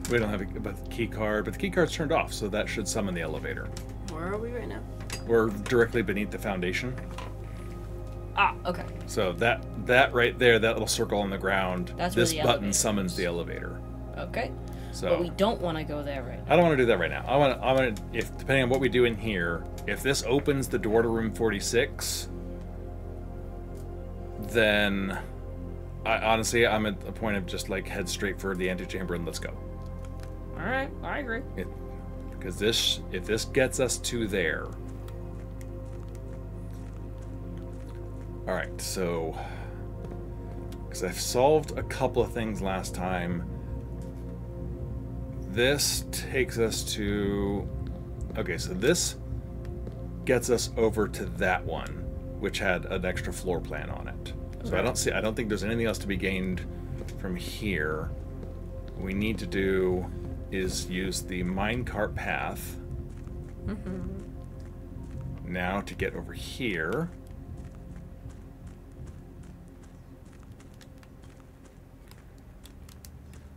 We don't have a key card, but the key card's turned off, so that should summon the elevator. Where are we right now? We're directly beneath the foundation. Ah, okay. So that right there, that little circle on the ground, That's where this the button elevator summons is. the elevator. Okay. So But we don't want to go there right now. I don't want to do that right now. I want to, if depending on what we do in here, if this opens the door to room 46, then honestly, I'm at a point of just like head straight for the antechamber and let's go. All right, I agree. Because if this gets us to there. All right, so because I've solved a couple of things last time. This takes us to, okay, so this gets us over to that one, which had an extra floor plan on it. So Okay. I don't think there's anything else to be gained from here. What we need to do is use the minecart path now to get over here.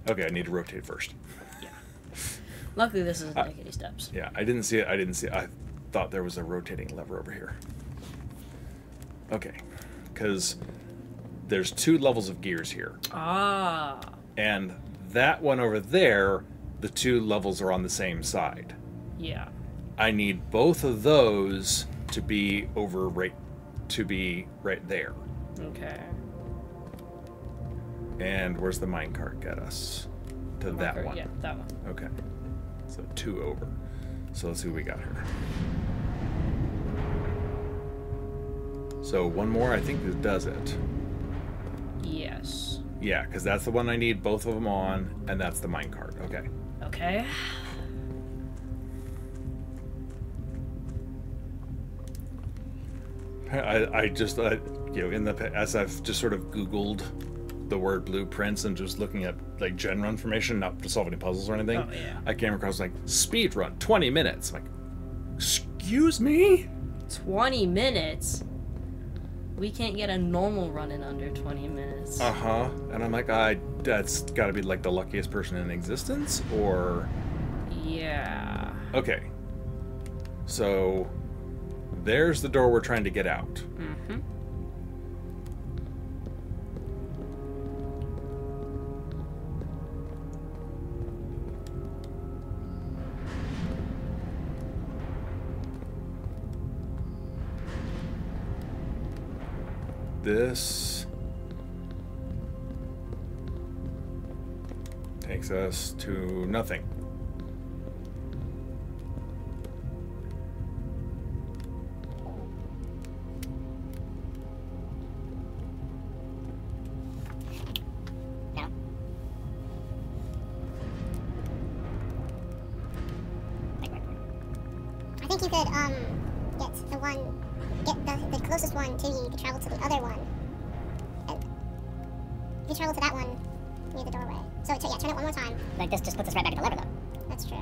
Okay, I need to rotate first. Yeah. Luckily, this isn't take any steps. Yeah, I didn't see it. I thought there was a rotating lever over here. Okay, because there's 2 levels of gears here. Ah. And that one over there, the 2 levels are on the same side. Yeah. I need both of those to be right there. Okay. And where's the minecart get us? To that one. Yeah, that one. Okay. So 2 over. So let's see what we got here. So 1 more, I think this does it. Yes. Yeah, because that's the one I need both of them on, and that's the minecart. Okay. Okay. I just, as I've just sort of Googled the word blueprints and just looking at like general information, not to solve any puzzles or anything, Oh, yeah. I came across like speed run 20 minutes. I'm like, excuse me? 20 minutes? We can't get a normal run in under 20 minutes. Uh-huh. And I'm like, that's got to be like the luckiest person in existence, or... Yeah. Okay. So there's the door we're trying to get out. Mm-hmm. This takes us to nothing. No. I think you could get the closest one to you. You could travel to the other one. And you could travel to that one near the doorway. So yeah, turn it one more time. Like, this just puts us right back at the lever, though. That's true.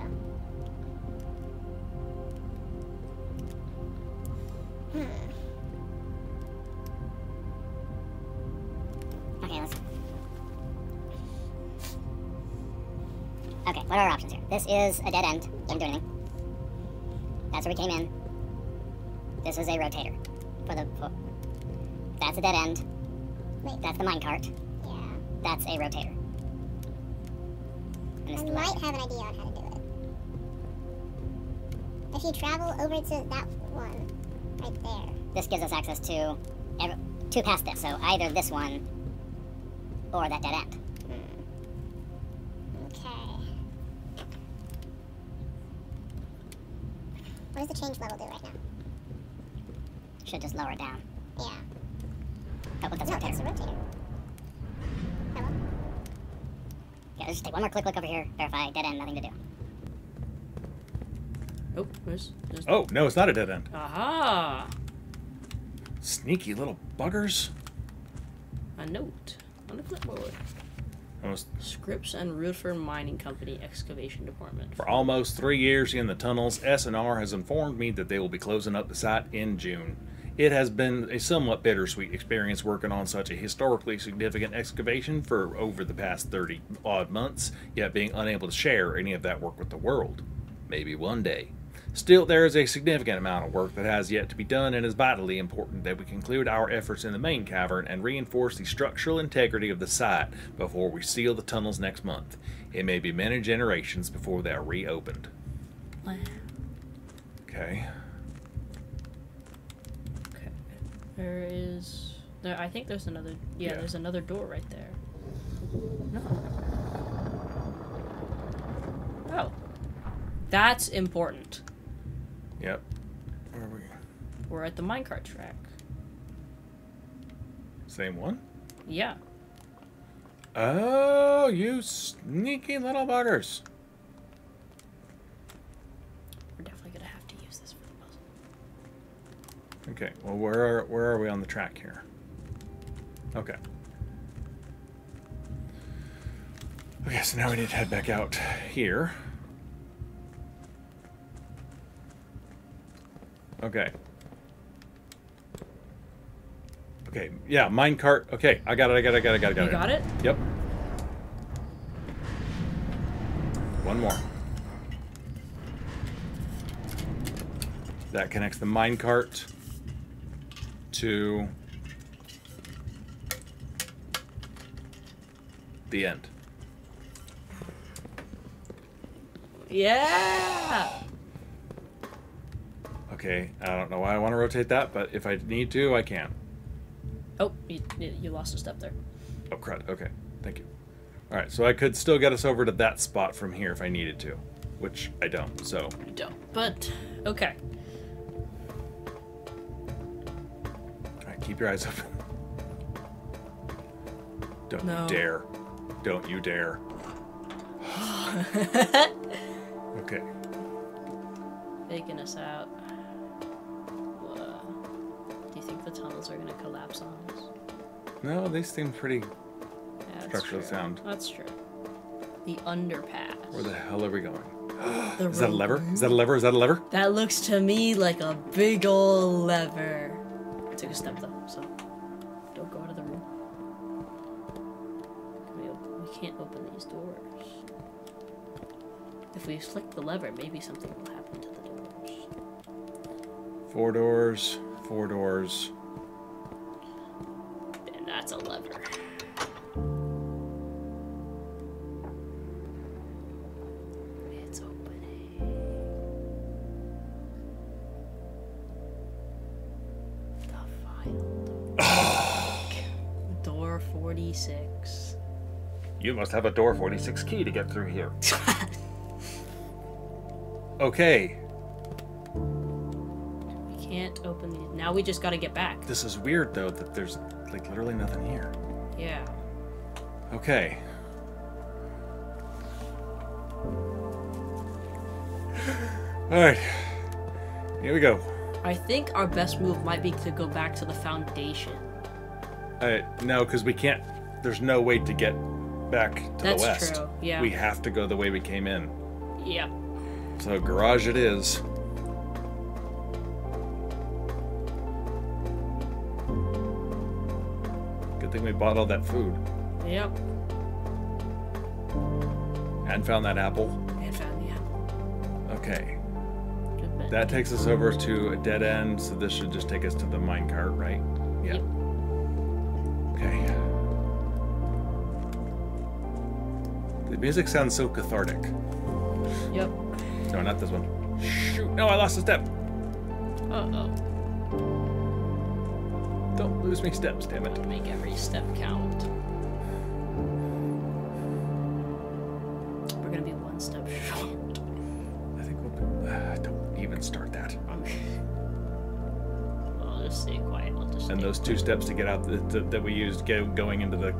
Okay, Okay, what are our options here? This is a dead end. Doesn't do anything. That's where we came in. This is a rotator. That's a dead end. Wait. That's the minecart. Yeah. That's a rotator. And this I is the might lever. have an idea on how to do it. If you travel over to that one, right there. This gives us access to past this, so either this one or that dead end. Okay. What does the change level do right now? Should just lower it down. Yeah. Oh, look, that's No, a that's rotator. a rotator. Hello? Yeah, let's just take one more click over here, verify, dead end, nothing to do. Oh, there's Oh, no, it's not a dead end. Aha! Sneaky little buggers. A note on the clipboard. Almost, Scripps and Rutherford Mining Company Excavation Department. for almost 3 years in the tunnels, S&R has informed me that they will be closing up the site in June. It has been a somewhat bittersweet experience working on such a historically significant excavation for over the past 30-odd months, yet being unable to share any of that work with the world. Maybe one day. Still, there is a significant amount of work that has yet to be done, and it is vitally important that we conclude our efforts in the main cavern and reinforce the structural integrity of the site before we seal the tunnels next month. It may be many generations before they are reopened. Wow. Okay. Okay. I think there's another. Yeah, Yeah. there's another door right there. No. Oh. That's important. Yep. Where are we? We're at the minecart track. Same one? Yeah. Oh, you sneaky little buggers. We're definitely gonna have to use this for the puzzle. Okay, well, where are we on the track here? Okay. Okay, so now we need to head back out here. Okay. Okay, yeah, minecart. Okay, I got it. You got it? Yep. One more. That connects the minecart to the end. Yeah! Okay, I don't know why I want to rotate that, but if I need to, I can. Oh, you lost a step there. Oh, crud. Okay, thank you. All right, so I could still get us over to that spot from here if I needed to, which I don't, so... You don't, but okay. All right, keep your eyes open. Don't No. you dare. Don't you dare. Okay. Faking us out. Do you think the tunnels are going to collapse on us? No, these seem pretty Yeah, that's structurally true. sound. That's true. The underpass. Where the hell are we going? The Is that a lever? road. Is that a lever? Is that a lever? That looks to me like a big ol' lever. I took a step though, so don't go out of the room. We can't open these doors. If we flick the lever, maybe something will happen to the doors. 4 doors. 4 doors. And that's a lever. It's opening. The final door. Door 46. You must have a door 46 key to get through here. Okay. We can't open these. Now we just gotta get back. This is weird, though, that there's, like, literally nothing here. Yeah. Okay. Alright. Here we go. I think our best move might be to go back to the foundation. No, because we can't... There's no way to get back to That's the west. true, yeah. We have to go the way we came in. Yep. So, garage it is. Good thing we bought all that food. Yep. And found that apple. And found the apple. Okay. Good bit. That takes us over to a dead end, so this should just take us to the minecart, right? Yeah. Yep. Okay. The music sounds so cathartic. Yep. No, not this one. Shoot! No, I lost a step. Uh-oh. Don't lose me steps, damn it. Make every step count. We're gonna be one step short. I think we'll... don't even start that. I'll just stay quiet. I'll just And stay those 2 steps to get out that we used going into the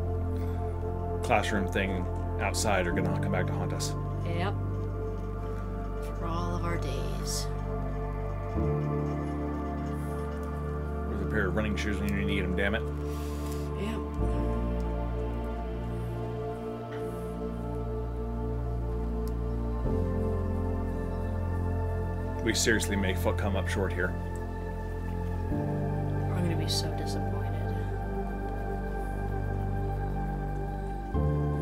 classroom thing outside are going to come back to haunt us. Yep. For all of our days. Where's a pair of running shoes when you need them, damn it. Yep. We seriously may come up short here. I'm gonna be so disappointed.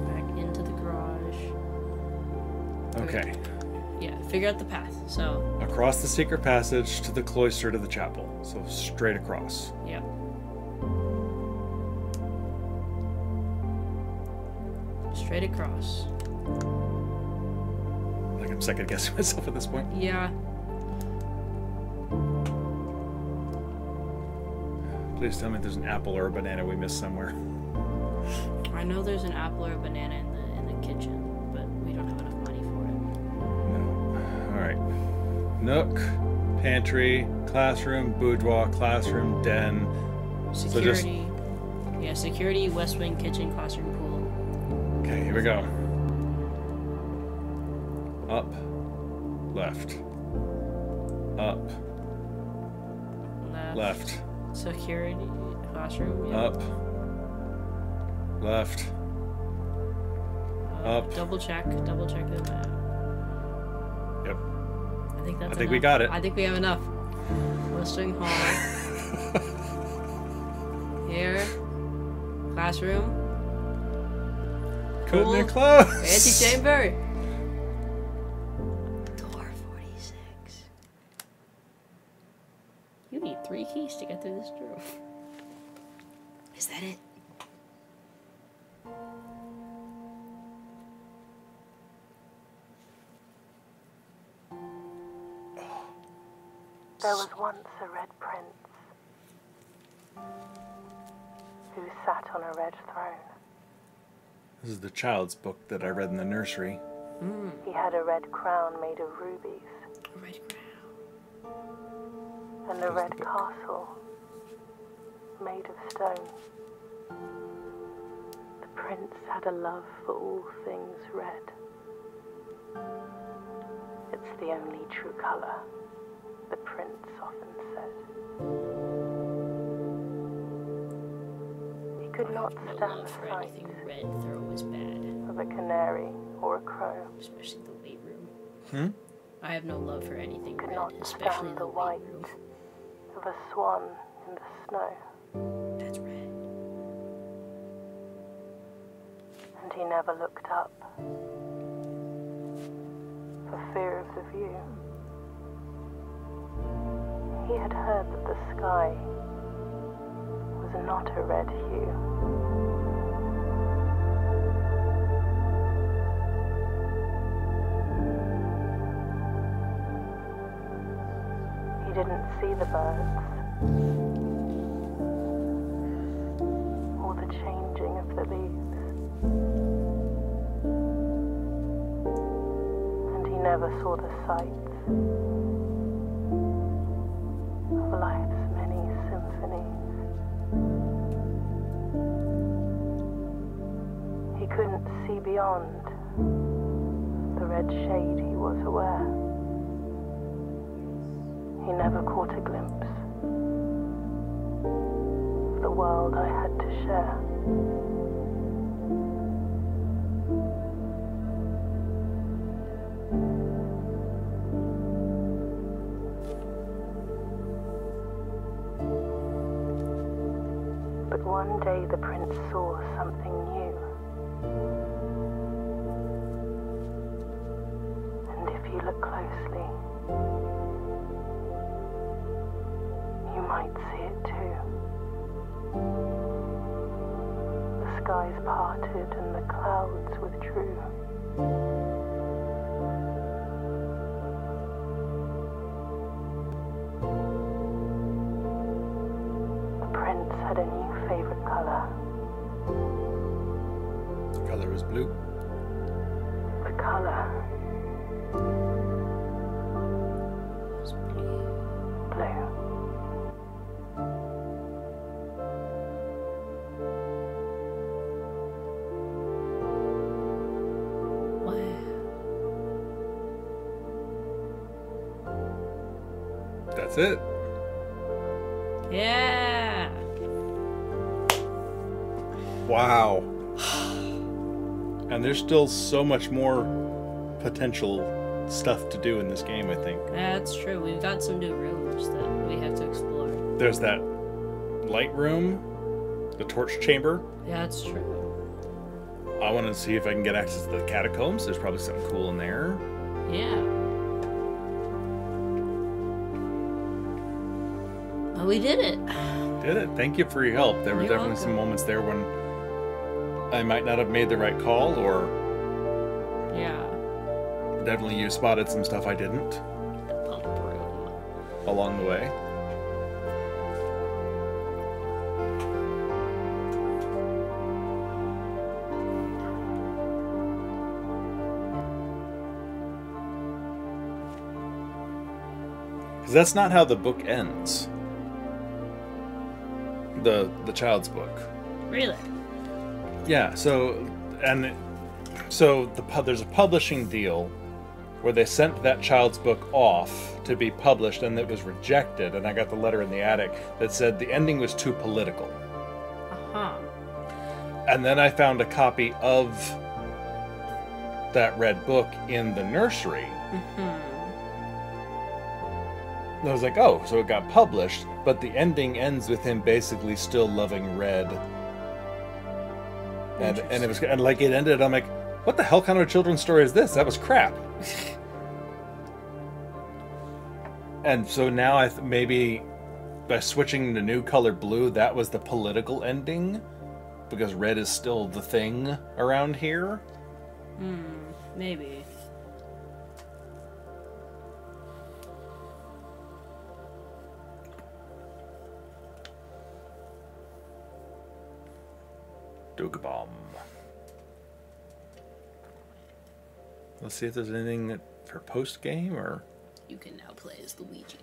Back into the garage. Okay. Yeah, figure out the path. So, Across the secret passage to the cloister to the chapel. So straight across. yep. Straight across. Like I'm second guessing myself at this point. Yeah. Please tell me there's an apple or a banana we missed somewhere. I know there's an apple or a banana in the kitchen, but we don't have enough money for it. No. Alright. Nook, pantry, classroom, boudoir, classroom, den. Security. Yeah, security, west wing, kitchen, classroom, pool. Okay, here we go. Up, left. Up, left. Security, classroom. Yeah. Up, left. Up. Double check the map. Yep. I think that's I think we enough. got it. I think we have enough. West wing hall. Here. Classroom. Cutting Pool. it close. Antechamber. 3 keys to get through this door. Is that it? There was once a red prince who sat on a red throne. This is the child's book that I read in the nursery. He had a red crown made of rubies A red crown. and a Here's red the book. castle made of stone. The prince had a love for all things red. It's the only true color, the prince often said. He could not No stand love the for sight anything red. They're always bad. of a canary or a crow. Especially the weight room. Hmm? I have no love for anything Could red, not especially stand the the weight white room. of a swan in the snow. That's red. And he never looked up for fear of the view. He had heard that the sky was not a red hue. He didn't see the birds or the changing of the leaves. And he never saw the sights of life's many symphonies. He couldn't see beyond the red shade he was aware. He never caught a glimpse of the world I had to share. But one day the prince saw something new. And if you look closely, you might see it too. The skies parted and the clouds withdrew. The prince had a new favorite color. The color was blue. The color It's blue. blue. Wow. That's it. Yeah. Wow. And there's still so much more potential stuff to do in this game, I think. That's true. We've got some new rooms that we have to explore. There's that light room, the torch chamber. Yeah, that's true. I want to see if I can get access to the catacombs. There's probably something cool in there. Yeah. Oh, we did it. Did it. Thank you for your help. There were You're definitely some welcome. moments there when I might not have made the right call, or Yeah. definitely you spotted some stuff I didn't The pump room. along the way. Because that's not how the book ends. The child's book. Really? Yeah, so there's a publishing deal where they sent that child's book off to be published, and it was rejected, and I got the letter in the attic that said the ending was too political. Uh-huh. And then I found a copy of that red book in the nursery. Mm-hmm. And I was like, oh, so it got published, but the ending ends with him basically still loving red. And it was, and like it ended, I'm like, what the hell kind of a children's story is this? That was crap. And so now maybe by switching to new color blue, that was the political ending, because red is still the thing around here. Maybe. Dogabomb. Let's see if there's anything for post game or. You can now play as Luigi.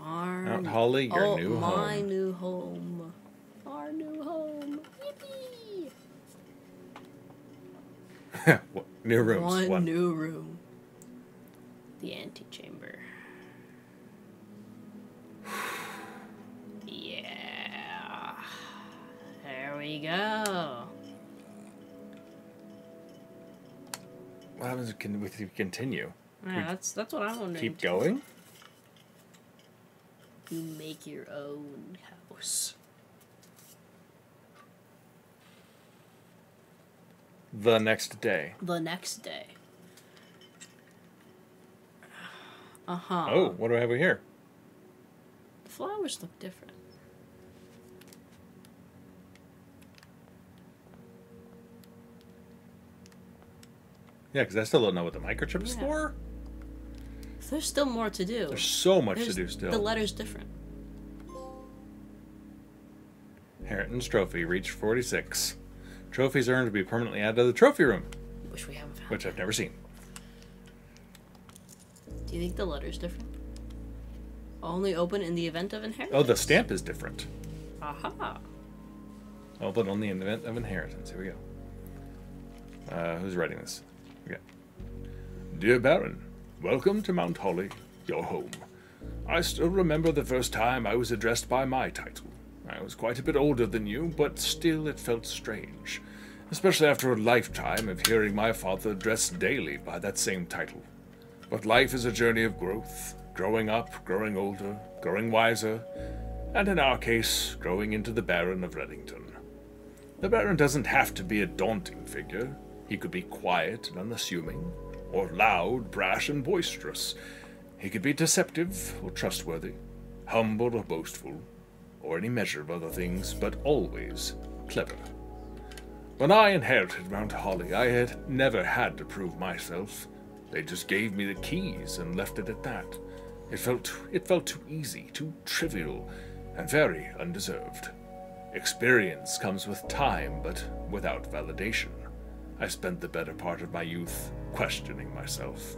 Mount Holly, your new home. My new home. Our new home. Yippee! What? New rooms. One new room. The Antechamber. Yeah. There we go. What happens if you continue? Yeah, that's what I'm wondering. Keep going? You make your own house. The next day. The next day. Uh-huh. Oh, what do I have here? The flowers look different. Yeah, because I still don't know what the microchip is for. There's still more to do. There's so much to do still. The letter's different. Harrington's Trophy, reached 46. Trophies earned to be permanently added to the trophy room, Which we haven't found. which I've never seen. Do you think the letter's different? Only open in the event of inheritance. Oh, the stamp is different. Aha. Open only in the event of inheritance. Here we go. Who's writing this? Okay. Dear Baron, welcome to Mount Holly, your home. I still remember the first time I was addressed by my title. I was quite a bit older than you, but still it felt strange, especially after a lifetime of hearing my father addressed daily by that same title. But life is a journey of growth, growing up, growing older, growing wiser, and in our case, growing into the Baron of Reddington. The Baron doesn't have to be a daunting figure. He could be quiet and unassuming, or loud, brash, and boisterous. He could be deceptive or trustworthy, humble or boastful, or any measure of other things, but always clever. When I inherited Mount Holly, I had never had to prove myself. They just gave me the keys and left it at that. It felt too easy, too trivial, and very undeserved. Experience comes with time, but without validation. I spent the better part of my youth questioning myself.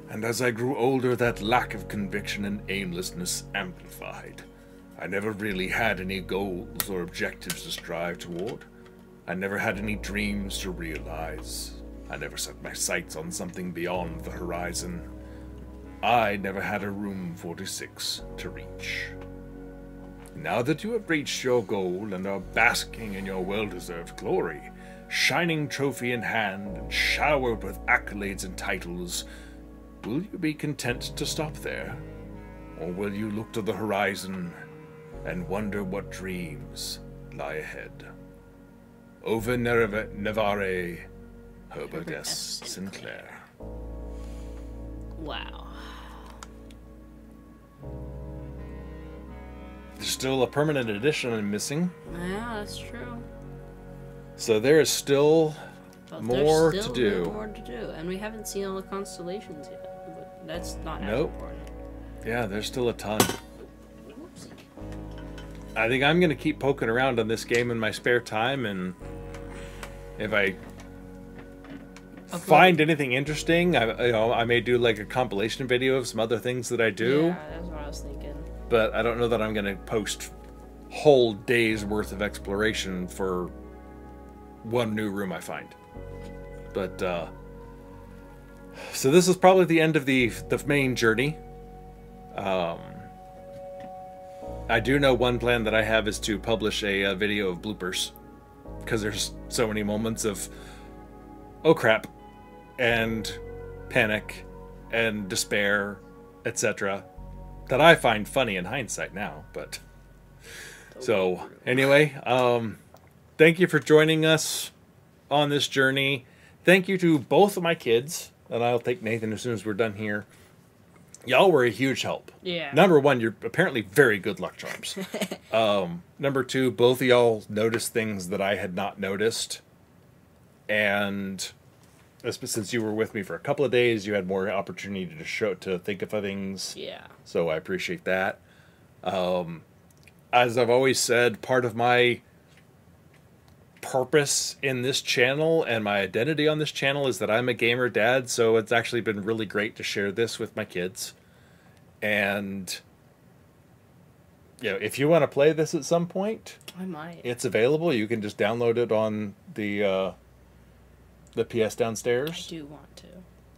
And as I grew older, that lack of conviction and aimlessness amplified. I never really had any goals or objectives to strive toward. I never had any dreams to realize. I never set my sights on something beyond the horizon. I never had a room 46 to reach. Now that you have reached your goal and are basking in your well-deserved glory, shining trophy in hand and showered with accolades and titles, will you be content to stop there? Or will you look to the horizon and wonder what dreams lie ahead? Over Nevare, Herbert S. Sinclair. Wow. There's still a permanent edition I'm missing. Yeah, that's true. So there is still But more there's to still do. more to do. And we haven't seen all the constellations yet. But that's not as Nope. important. Yeah, there's still a ton. I think I'm going to keep poking around on this game in my spare time, and if I find anything interesting, I may do like a compilation video of some other things that I do. Yeah, that's what I was thinking. But I don't know that I'm going to post whole days worth of exploration for one new room I find. But so this is probably the end of the main journey. I do know one plan that I have is to publish a video of bloopers, because there's so many moments of oh crap and panic and despair, etc., that I find funny in hindsight now. But so anyway, thank you for joining us on this journey. Thank you to both of my kids and I'll take Nathan as soon as we're done here. Y'all were a huge help. Yeah. Number one, you're apparently very good luck charms. Number two, both of y'all noticed things that I had not noticed. And since you were with me for a couple of days, you had more opportunity to think of things. Yeah. So I appreciate that. As I've always said, part of my purpose in this channel and my identity on this channel is that I'm a gamer dad, so it's actually been really great to share this with my kids. And you know, if you want to play this at some point, I might. it's available. You can just download it on the PS downstairs. I do want to.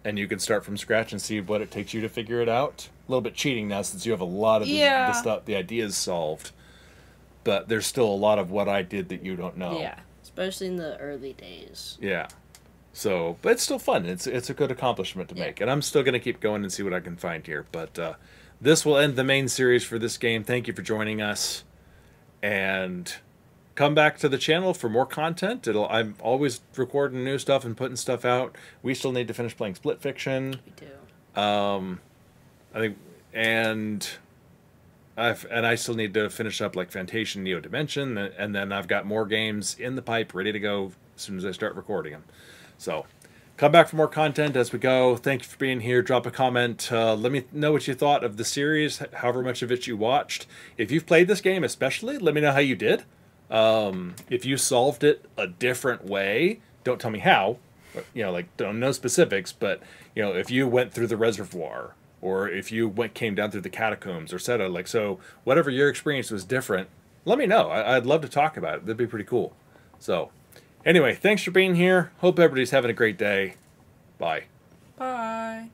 And you can start from scratch and see what it takes you to figure it out. A little bit cheating now since you have a lot of the stuff, the ideas solved. But there's still a lot of what I did that you don't know. Yeah, especially in the early days. Yeah. So, but it's still fun. It's a good accomplishment to make. And I'm still going to keep going and see what I can find here. But this will end the main series for this game. Thank you for joining us. And come back to the channel for more content. I'm always recording new stuff and putting stuff out. We still need to finish playing Split Fiction. We do. I think, and I still need to finish up like Fantasia Neo Dimension, and then I've got more games in the pipe ready to go as soon as I start recording them. So come back for more content as we go. Thank you for being here. Drop a comment. Let me know what you thought of the series, however much of it you watched. If you've played this game especially, let me know how you did. If you solved it a different way, don't tell me how. You know, like, don't know specifics, but, you know, if you went through the reservoir, or if you came down through the catacombs, or etc. Like, so whatever your experience was different, let me know. I'd love to talk about it. That'd be pretty cool. So, anyway, thanks for being here. Hope everybody's having a great day. Bye. Bye.